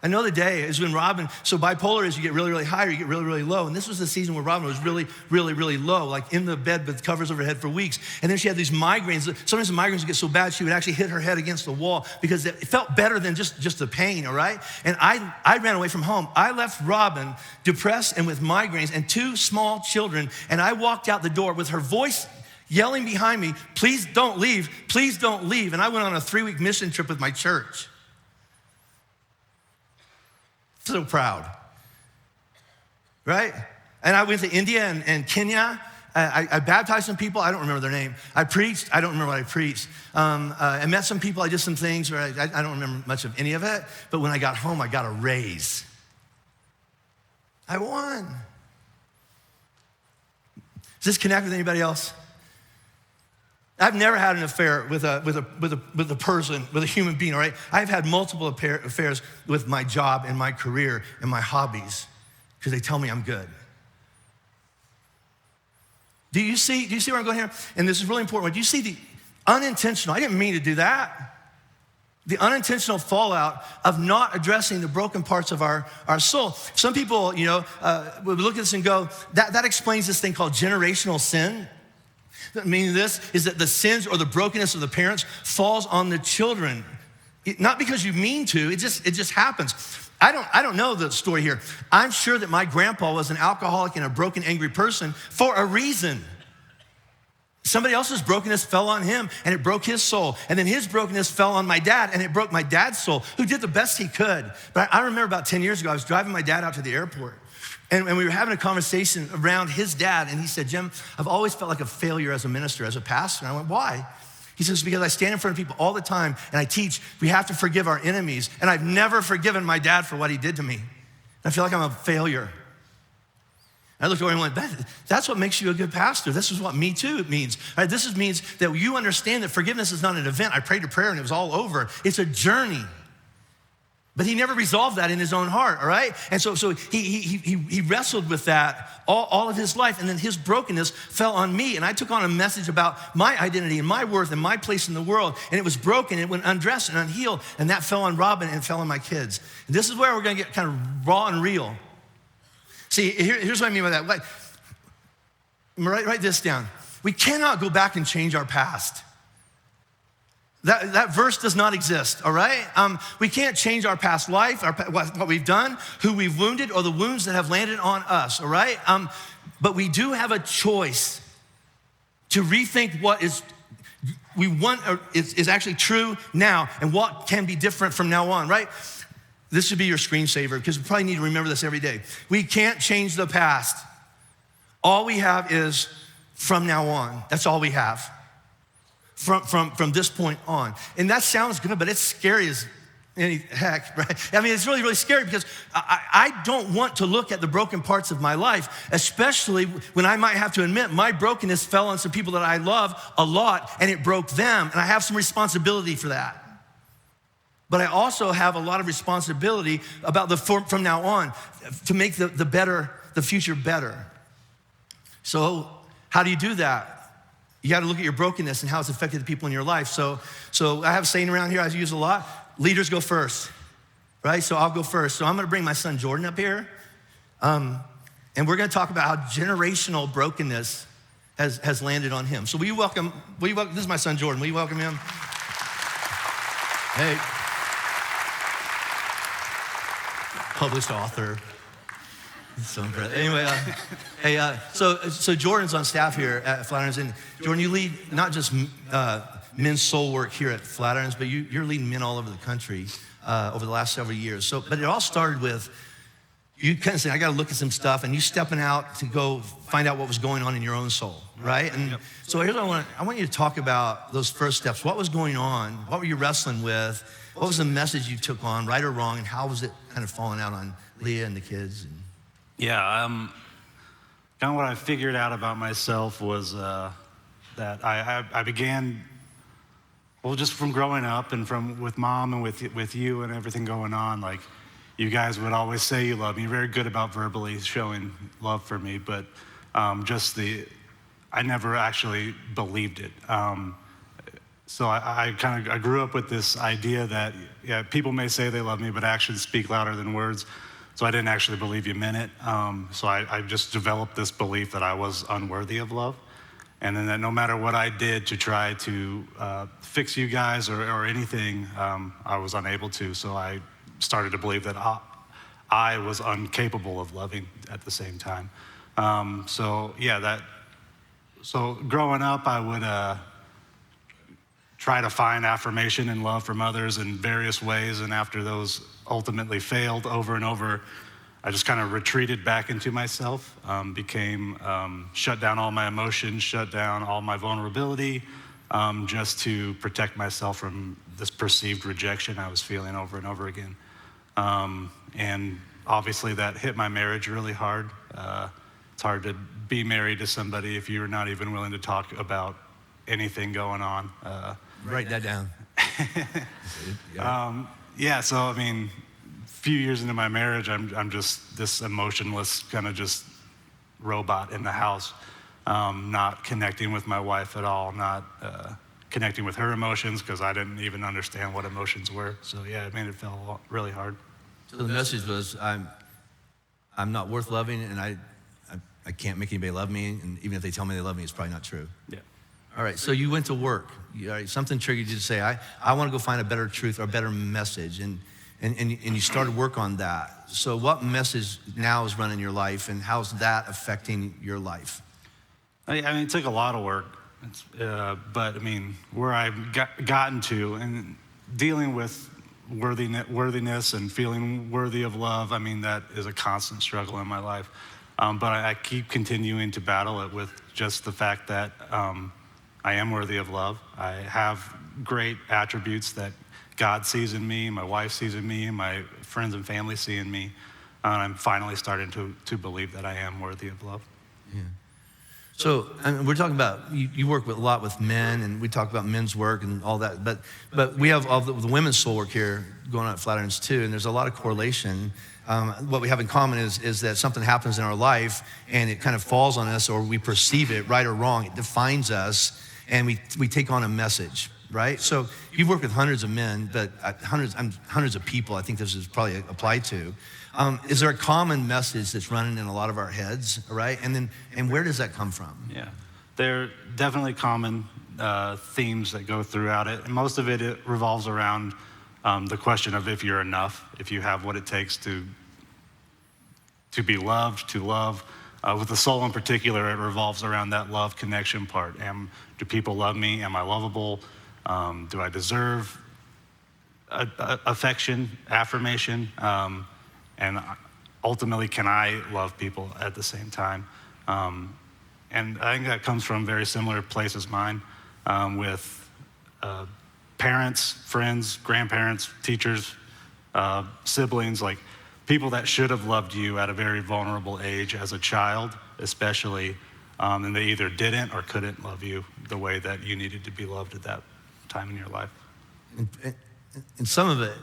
I know the day is when Robin, so bipolar is you get really, really high or you get really, really low. And this was the season where Robin was really, really, really low, like in the bed with covers over her head for weeks. And then she had these migraines. Sometimes the migraines would get so bad, she would actually hit her head against the wall because it felt better than just the pain, all right? And I ran away from home. I left Robin depressed and with migraines and 2 small children. And I walked out the door with her voice yelling behind me, please don't leave, please don't leave. And I went on a 3-week mission trip with my church. So proud, right? And I went to India and Kenya. I baptized some people. I don't remember their name. I preached. I don't remember what I preached. I met some people. I did some things where I don't remember much of any of it. But when I got home, I got a raise. I won. Does this connect with anybody else? I've never had an affair with a person, with a human being, all right? I've had multiple affairs with my job and my career and my hobbies because they tell me I'm good. Do you see where I'm going here? And this is really important. Do you see the unintentional, I didn't mean to do that, the unintentional fallout of not addressing the broken parts of our soul? Some people, will look at this and go, that explains this thing called generational sin. Meaning this is that the sins or the brokenness of the parents falls on the children. Not because you mean to, it just happens. I don't know the story here. I'm sure that my grandpa was an alcoholic and a broken, angry person for a reason. Somebody else's brokenness fell on him and it broke his soul. And then his brokenness fell on my dad and it broke my dad's soul, who did the best he could. But I remember about 10 years ago, I was driving my dad out to the airport. And we were having a conversation around his dad, and he said, Jim, I've always felt like a failure as a minister, as a pastor. And I went, why? He says, because I stand in front of people all the time, and I teach, we have to forgive our enemies. And I've never forgiven my dad for what he did to me. And I feel like I'm a failure. And I looked over and went, that's what makes you a good pastor. This is what me too means. Right? This means that you understand that forgiveness is not an event. I prayed a prayer and it was all over. It's a journey. But he never resolved that in his own heart, all right? And so he wrestled with that all of his life, and then his brokenness fell on me, and I took on a message about my identity and my worth and my place in the world, and it was broken, it went undressed and unhealed, and that fell on Robin and fell on my kids. And this is where we're gonna get kind of raw and real. See, here's what I mean by that. Write this down. We cannot go back and change our past. That verse does not exist, all right? We can't change our past life, what we've done, who we've wounded, or the wounds that have landed on us, all right? But we do have a choice to rethink what we want is actually true now and what can be different from now on, right? This should be your screensaver because we probably need to remember this every day. We can't change the past. All we have is from now on. That's all we have. From this point on. And that sounds good, but it's scary as any heck, right? I mean, it's really, really scary because I don't want to look at the broken parts of my life, especially when I might have to admit my brokenness fell on some people that I love a lot and it broke them, and I have some responsibility for that. But I also have a lot of responsibility about the from now on to make the future better. So how do you do that? You got to look at your brokenness and how it's affected the people in your life. So I have a saying around here I use a lot. Leaders go first, right? So I'll go first. So I'm going to bring my son Jordan up here. And we're going to talk about how generational brokenness has landed on him. So will you welcome, this is my son Jordan. Will you welcome him? Hey. Published author. So impressive. Anyway, so Jordan's on staff here at Flatirons, and Jordan, you lead not just men's soul work here at Flatirons, but you're leading men all over the country over the last several years. So, but it all started with you kind of saying, I got to look at some stuff, and you stepping out to go find out what was going on in your own soul, right? And so here's what I want you to talk about those first steps. What was going on? What were you wrestling with? What was the message you took on, right or wrong, and how was it kind of falling out on Leah and the kids?
Yeah, kind of what I figured out about myself was that I began, well, just from growing up and from with mom and with you and everything going on, like you guys would always say you love me. You're very good about verbally showing love for me, but I never actually believed it. So I grew up with this idea that, yeah, people may say they love me, but actions speak louder than words. So I didn't actually believe you meant it. So I just developed this belief that I was unworthy of love. And then that no matter what I did to try to fix you guys or anything, I was unable to. So I started to believe that I was incapable of loving at the same time. So growing up, I would try to find affirmation and love from others in various ways. And after those ultimately failed over and over, I just kind of retreated back into myself, shut down all my emotions, shut down all my vulnerability, just to protect myself from this perceived rejection I was feeling over and over again. And obviously that hit my marriage really hard. It's hard to be married to somebody if you're not even willing to talk about anything going on.
Write that down.
So I mean, a few years into my marriage, I'm just this emotionless kind of just robot in the house, not connecting with my wife at all, not connecting with her emotions because I didn't even understand what emotions were. So yeah, it made it feel really hard.
So the message was, I'm not worth loving, and I can't make anybody love me, and even if they tell me they love me, it's probably not true.
Yeah.
All right, so you went to work. Something triggered you to say, I want to go find a better truth or a better message, and you started work on that. So what message now is running your life, and how's that affecting your life?
I mean, it took a lot of work, but I mean, where I've gotten to and dealing with worthiness and feeling worthy of love, I mean, that is a constant struggle in my life. But I keep continuing to battle it with just the fact that I am worthy of love. I have great attributes that God sees in me, my wife sees in me, my friends and family see in me. And I'm finally starting to believe that I am worthy of love.
Yeah. So we're talking about, you work a lot with men, and we talk about men's work and all that, but we have all the women's soul work here going on at Flatirons too, and there's a lot of correlation. What we have in common is that something happens in our life, and it kind of falls on us, or we perceive it, right or wrong. It defines us, and we take on a message, right? So you've worked with hundreds of men, but hundreds of people I think this is probably applied to. Is there a common message that's running in a lot of our heads, right? And where does that come from?
Yeah, there are definitely common themes that go throughout it. And most of it revolves around the question of if you're enough, if you have what it takes to be loved, to love. With the soul in particular, it revolves around that love connection part. Do people love me? Am I lovable? Do I deserve affection, affirmation? And ultimately, can I love people at the same time? And I think that comes from very similar place as mine, with parents, friends, grandparents, teachers, siblings, like people that should have loved you at a very vulnerable age as a child, especially, and they either didn't or couldn't love you the way that you needed to be loved at that time in your life.
And some of it,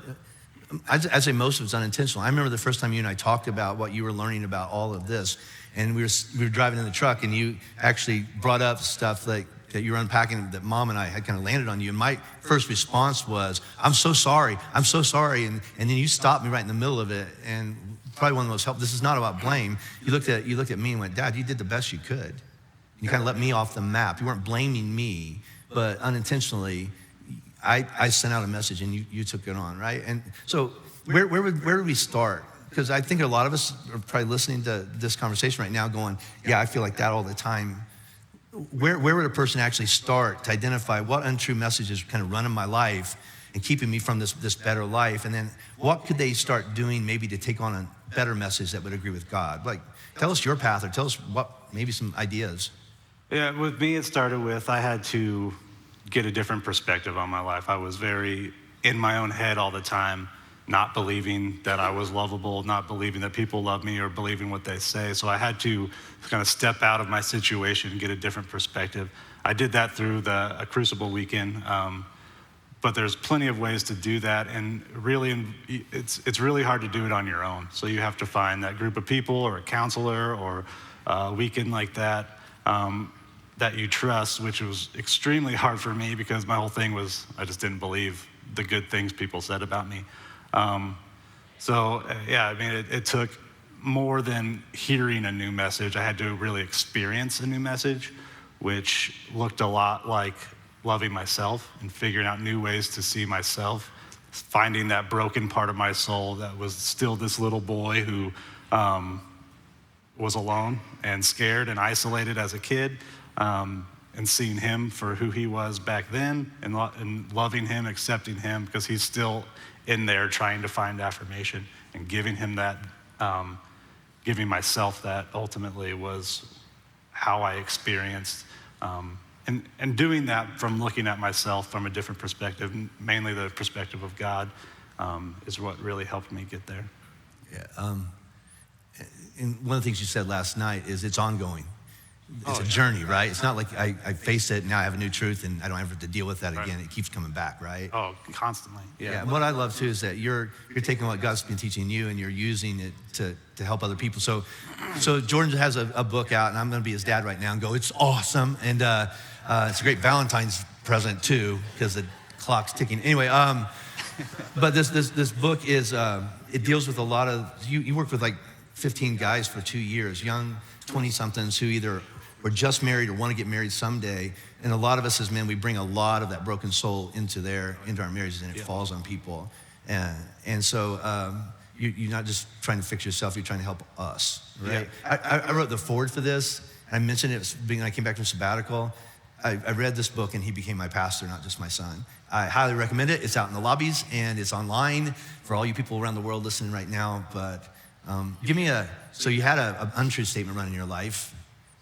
I'd say most of it's unintentional. I remember the first time you and I talked about what you were learning about all of this, and we were driving in the truck, and you actually brought up stuff like that you were unpacking that Mom and I had kind of landed on you. And my first response was, I'm so sorry. And then you stopped me right in the middle of it, and probably one of the most helpful. This is not about blame. You looked at me and went, Dad, you did the best you could. You kind of let me off the map. You weren't blaming me, but unintentionally, I sent out a message and you took it on, right? And so where would we start? Because I think a lot of us are probably listening to this conversation right now going, yeah, I feel like that all the time. where would a person actually start to identify what untrue messages kind of running my life and keeping me from this better life? And then what could they start doing maybe to take on a better message that would agree with God? Like, tell us your path, or tell us maybe some ideas.
Yeah, with me, it started with I had to get a different perspective on my life. I was very in my own head all the time, not believing that I was lovable, not believing that people love me or believing what they say. So I had to kind of step out of my situation and get a different perspective. I did that through a Crucible weekend, but there's plenty of ways to do that, and really, it's really hard to do it on your own. So you have to find that group of people or a counselor or a weekend like that that you trust, which was extremely hard for me because my whole thing was I just didn't believe the good things people said about me. It took more than hearing a new message. I had to really experience a new message, which looked a lot like loving myself and figuring out new ways to see myself, finding that broken part of my soul that was still this little boy who was alone and scared and isolated as a kid, and seeing him for who he was back then and loving him, accepting him, because he's still in there trying to find affirmation, and giving him that, giving myself that ultimately was how I experienced, and doing that from looking at myself from a different perspective, mainly the perspective of God, is what really helped me get there.
Yeah, and one of the things you said last night is it's ongoing. It's a journey, right? It's not like I faced it, now I have a new truth, and I don't ever have to deal with that again. It keeps coming back, right?
Oh, constantly.
Yeah. And what I love too is that you're taking what God's been teaching you and you're using it to help other people. So Jordan has a book out, and I'm going to be his dad right now and go, it's awesome, and it's a great Valentine's present too because the clock's ticking. Anyway, but this book is it deals with a lot of you work with like 15 guys for 2 years, young 20-somethings who either were just married or want to get married someday. And a lot of us as men, we bring a lot of that broken soul into our marriages, and it falls on people. And so you're not just trying to fix yourself, you're trying to help us, right? Yeah. I wrote the foreword for this. I mentioned it when I came back from sabbatical. I read this book, and he became my pastor, not just my son. I highly recommend it. It's out in the lobbies, and it's online for all you people around the world listening right now. But so you had an untrue statement run in your life.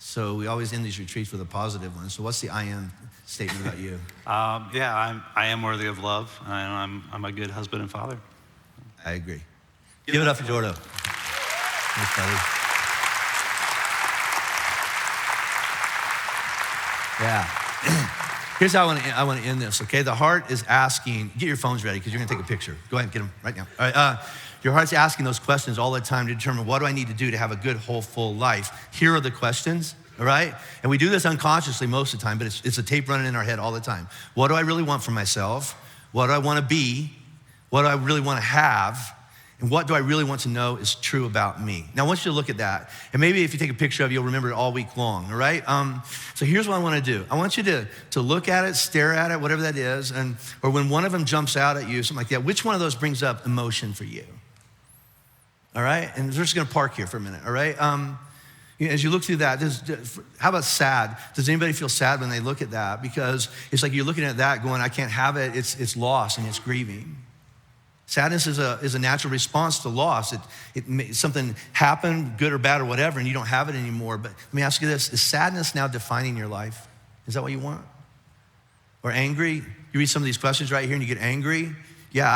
So we always end these retreats with a positive one. So what's the I am statement about you?
I am worthy of love, and I'm a good husband and father.
I agree. Give it up for Jordo. Thanks, buddy. Yeah. Here's how I want to end this, okay? The heart is asking, get your phones ready because you're going to take a picture. Go ahead and get them right now. All right. Your heart's asking those questions all the time to determine what do I need to do to have a good, whole, full life. Here are the questions, all right? And we do this unconsciously most of the time, but it's a tape running in our head all the time. What do I really want for myself? What do I want to be? What do I really want to have? And what do I really want to know is true about me? Now, I want you to look at that. And maybe if you take a picture of it, you'll remember it all week long, all right? So here's what I want to do. I want you to look at it, stare at it, whatever that is, or when one of them jumps out at you, something like that, which one of those brings up emotion for you? All right? And we're just going to park here for a minute, all right? As you look through that, how about sad? Does anybody feel sad when they look at that? Because it's like you're looking at that going, I can't have it. It's loss and it's grieving. Sadness is a natural response to loss. Something happened, good or bad or whatever, and you don't have it anymore. But let me ask you this. Is sadness now defining your life? Is that what you want? Or angry? You read some of these questions right here and you get angry. Yeah,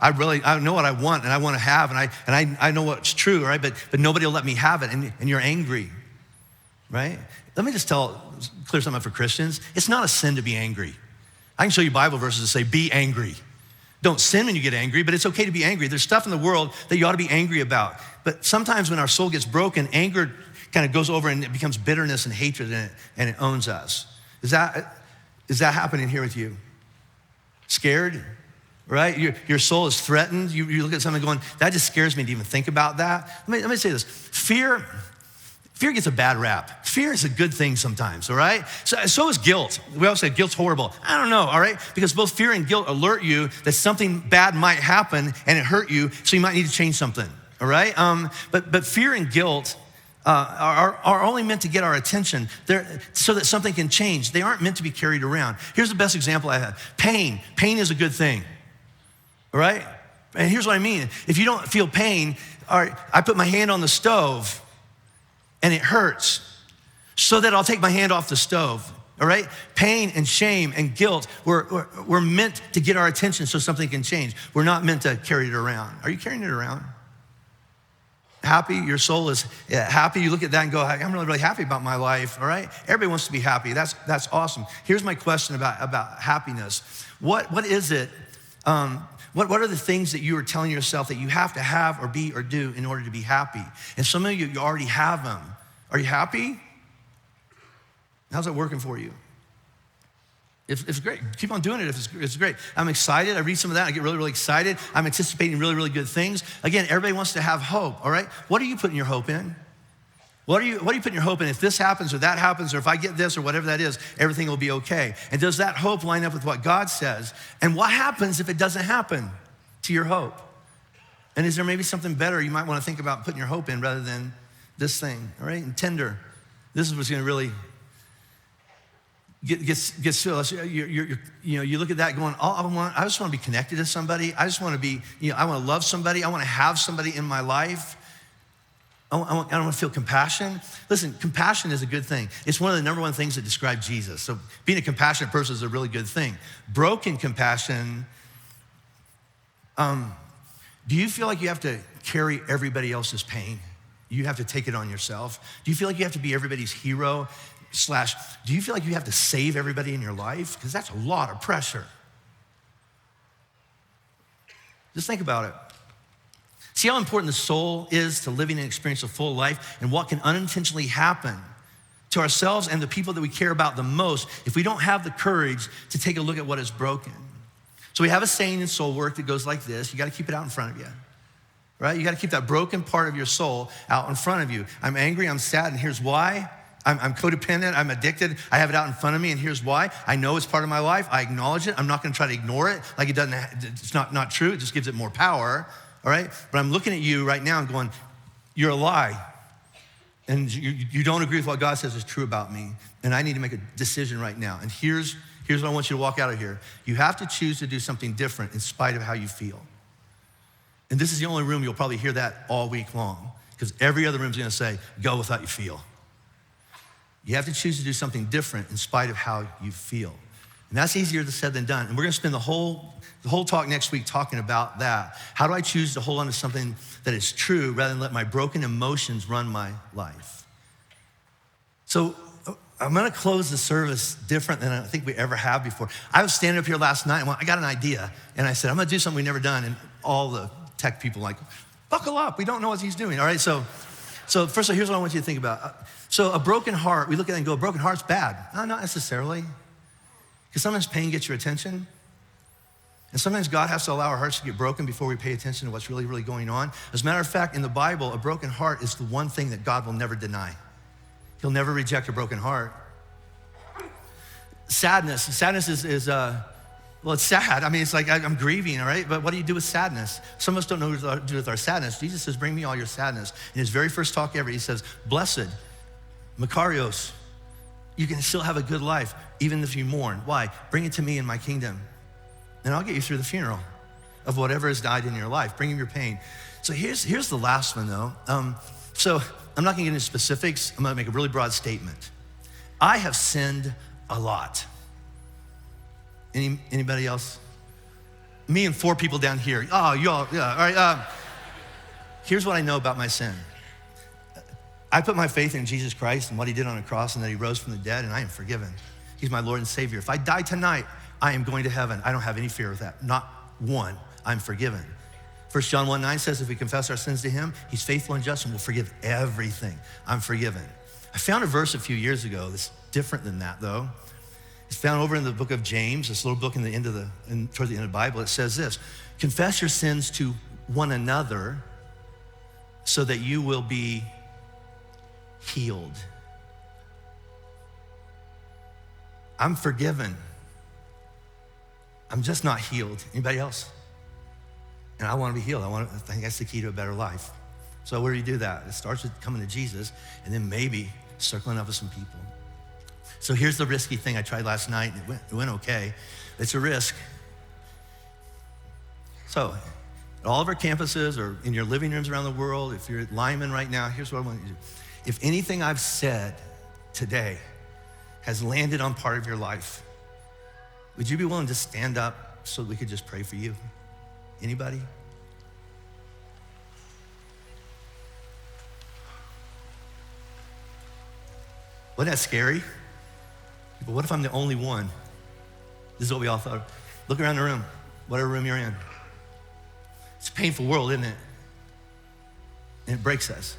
I know what I want and I want to have, and I know what's true, right? But nobody will let me have it, and you're angry, right? Let me just clear something up for Christians. It's not a sin to be angry. I can show you Bible verses that say, be angry. Don't sin when you get angry, but it's okay to be angry. There's stuff in the world that you ought to be angry about. But sometimes when our soul gets broken, anger kind of goes over and it becomes bitterness and hatred in it, and it owns us. Is that happening here with you? Scared? Right? Your soul is threatened. You look at something going, that just scares me to even think about that. Let me say this. Fear gets a bad rap. Fear is a good thing sometimes, all right? So is guilt. We always say guilt's horrible. I don't know, all right? Because both fear and guilt alert you that something bad might happen and it hurt you, so you might need to change something, all right? But fear and guilt are only meant to get our attention so that something can change. They aren't meant to be carried around. Here's the best example I have. Pain. Pain is a good thing, all right? And here's what I mean. If you don't feel pain, all right, I put my hand on the stove and it hurts so that I'll take my hand off the stove, all right? Pain and shame and guilt, we're meant to get our attention so something can change. We're not meant to carry it around. Are you carrying it around? Happy, your soul is happy. You look at that and go, I'm really, really happy about my life, all right? Everybody wants to be happy. That's awesome. Here's my question about happiness. What is it, what are the things that you are telling yourself that you have to have or be or do in order to be happy? And some of you already have them. Are you happy? How's it working for you? It's great. Keep on doing it if it's great. I'm excited. I read some of that. I get really, really excited. I'm anticipating really, really good things. Again, everybody wants to have hope, all right? What are you putting your hope in? What are you putting your hope in? If this happens or that happens or if I get this or whatever that is, everything will be okay. And does that hope line up with what God says? And what happens if it doesn't happen to your hope? And is there maybe something better you might want to think about putting your hope in rather than this thing, all right? And tender. This is what's going to really gets filled. You look at that going, I just want to be connected to somebody. I just want to be, I want to love somebody. I want to have somebody in my life. I want to feel compassion. Listen, compassion is a good thing. It's one of the number one things that describe Jesus. So being a compassionate person is a really good thing. Broken compassion, do you feel like you have to carry everybody else's pain? You have to take it on yourself? Do you feel like you have to be everybody's hero? Do you feel like you have to save everybody in your life? Because that's a lot of pressure. Just think about it. See how important the soul is to living and experiencing a full life and what can unintentionally happen to ourselves and the people that we care about the most if we don't have the courage to take a look at what is broken. So we have a saying in soul work that goes like this. You got to keep it out in front of you, right? You got to keep that broken part of your soul out in front of you. I'm angry, I'm sad, and here's why. I'm codependent, I'm addicted, I have it out in front of me, and here's why. I know it's part of my life, I acknowledge it. I'm not gonna try to ignore it like it's not true, it just gives it more power, all right? But I'm looking at you right now and going, you're a lie. And you don't agree with what God says is true about me, and I need to make a decision right now. And here's what I want you to walk out of here. You have to choose to do something different in spite of how you feel. And this is the only room you'll probably hear that all week long, because every other room's gonna say, go with how you feel. You have to choose to do something different in spite of how you feel. And that's easier said than done. And we're gonna spend the whole talk next week talking about that. How do I choose to hold on to something that is true rather than let my broken emotions run my life? So I'm gonna close the service different than I think we ever have before. I was standing up here last night and I got an idea. And I said, I'm gonna do something we've never done. And all the tech people like, buckle up, we don't know what he's doing, all right? So first of all, here's what I want you to think about. So a broken heart, we look at it and go, a broken heart's bad. No, not necessarily. Because sometimes pain gets your attention. And sometimes God has to allow our hearts to get broken before we pay attention to what's really, really going on. As a matter of fact, in the Bible, a broken heart is the one thing that God will never deny. He'll never reject a broken heart. Sadness is well, it's sad. I mean, it's like I'm grieving, all right? But what do you do with sadness? Some of us don't know what to do with our sadness. Jesus says, bring me all your sadness. In his very first talk ever, he says, blessed, Makarios, you can still have a good life, even if you mourn. Why? Bring it to me in my kingdom, and I'll get you through the funeral of whatever has died in your life. Bring him your pain. So here's the last one, though. So I'm not gonna get into specifics. I'm gonna make a really broad statement. I have sinned a lot. Anybody else? Me and 4 people down here. Oh, y'all, yeah, all right. Here's what I know about my sin. I put my faith in Jesus Christ and what he did on the cross and that he rose from the dead, and I am forgiven. He's my Lord and Savior. If I die tonight, I am going to heaven. I don't have any fear of that, not one. I'm forgiven. 1 John 1:9 says if we confess our sins to him, he's faithful and just and will forgive everything. I'm forgiven. I found a verse a few years ago that's different than that, though. It's found over in the book of James, this little book toward the end of the Bible. It says this: confess your sins to one another so that you will be healed. I'm forgiven. I'm just not healed. Anybody else? And I want to be healed. I think that's the key to a better life. So where do you do that? It starts with coming to Jesus and then maybe circling up with some people. So here's the risky thing I tried last night, and it went okay. It's a risk. So at all of our campuses or in your living rooms around the world, if you're at Lyman right now, here's what I want you to do. If anything I've said today has landed on part of your life, would you be willing to stand up so we could just pray for you? Anybody? Wasn't that scary? But what if I'm the only one? This is what we all thought. Look around the room, whatever room you're in. It's a painful world, isn't it? And it breaks us.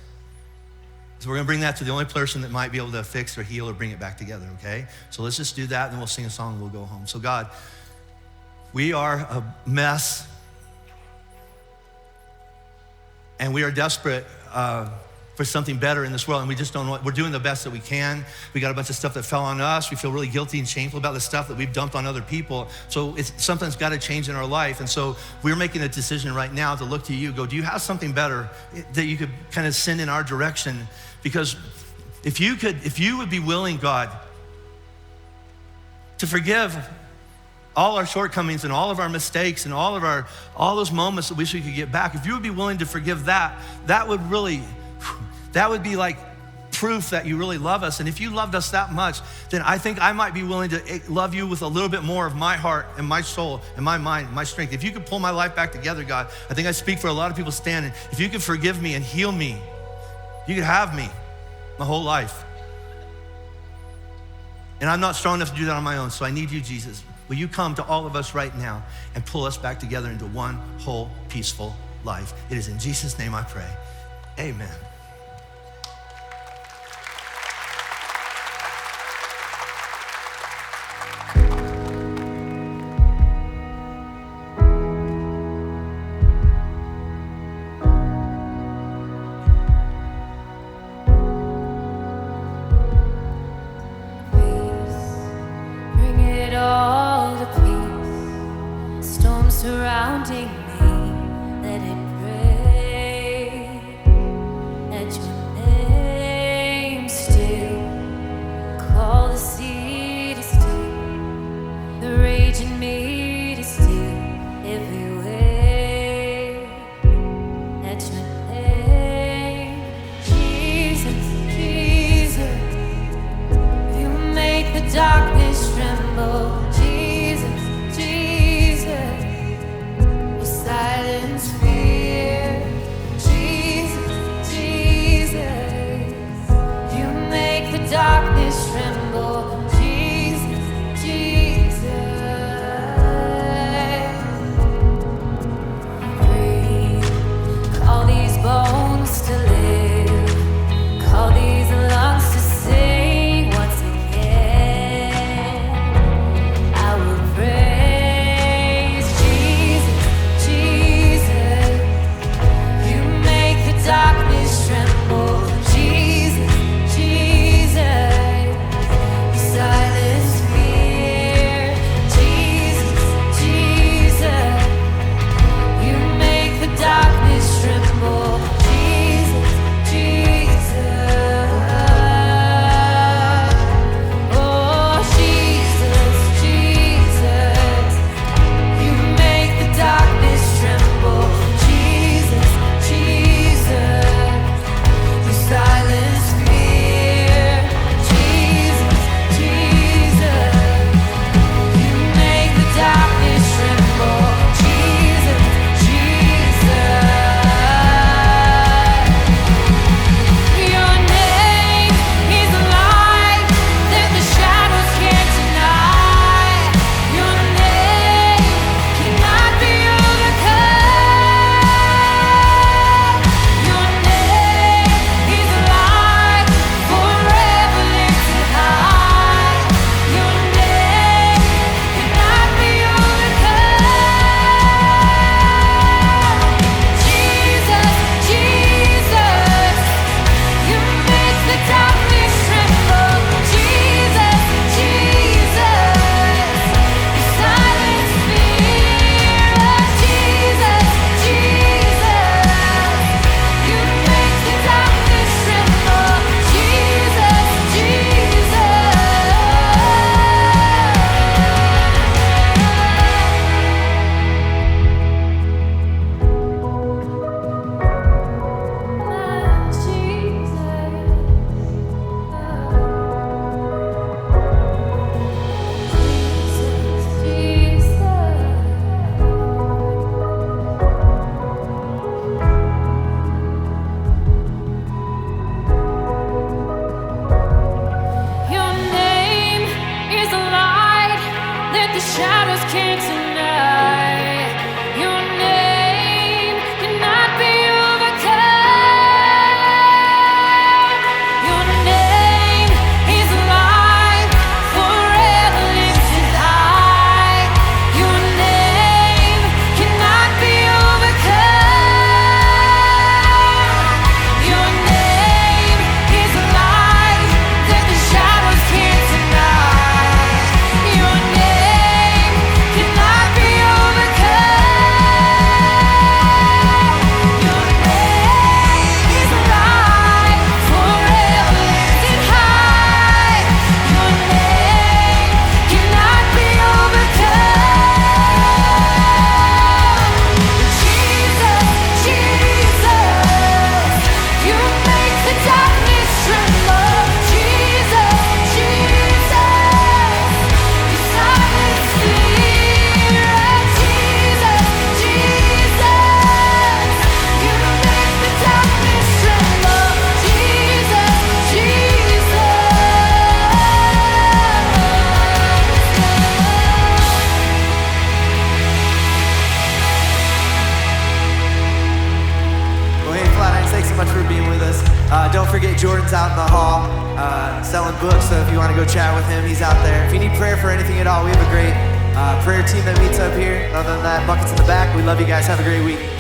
So we're gonna bring that to the only person that might be able to fix or heal or bring it back together, okay? So let's just do that, and then we'll sing a song and we'll go home. So God, we are a mess, and we are desperate for something better in this world, and we just don't know. We're doing the best that we can. We got a bunch of stuff that fell on us. We feel really guilty and shameful about the stuff that we've dumped on other people. So it's something's got to change in our life, and so we're making a decision right now to look to you. Go, do you have something better that you could kind of send in our direction? Because if you would be willing, God, to forgive all our shortcomings and all of our mistakes and all those moments that we wish we could get back, if you would be willing to forgive that would be like proof that you really love us. And if you loved us that much, then I think I might be willing to love you with a little bit more of my heart and my soul and my mind and my strength. If you could pull my life back together, God, I think I speak for a lot of people standing. If you could forgive me and heal me, you could have me my whole life. And I'm not strong enough to do that on my own, so I need you, Jesus. Will you come to all of us right now and pull us back together into one whole peaceful life? It is in Jesus' name I pray. Amen.
Bring it all to peace. Storm surrounding me, let it break.
with us. Don't forget Jordan's out in the hall selling books, so if you want to go chat with him, he's out there. If you need prayer for anything at all, we have a great prayer team that meets up here. Other than that, buckets in the back. We love you guys. Have a great week.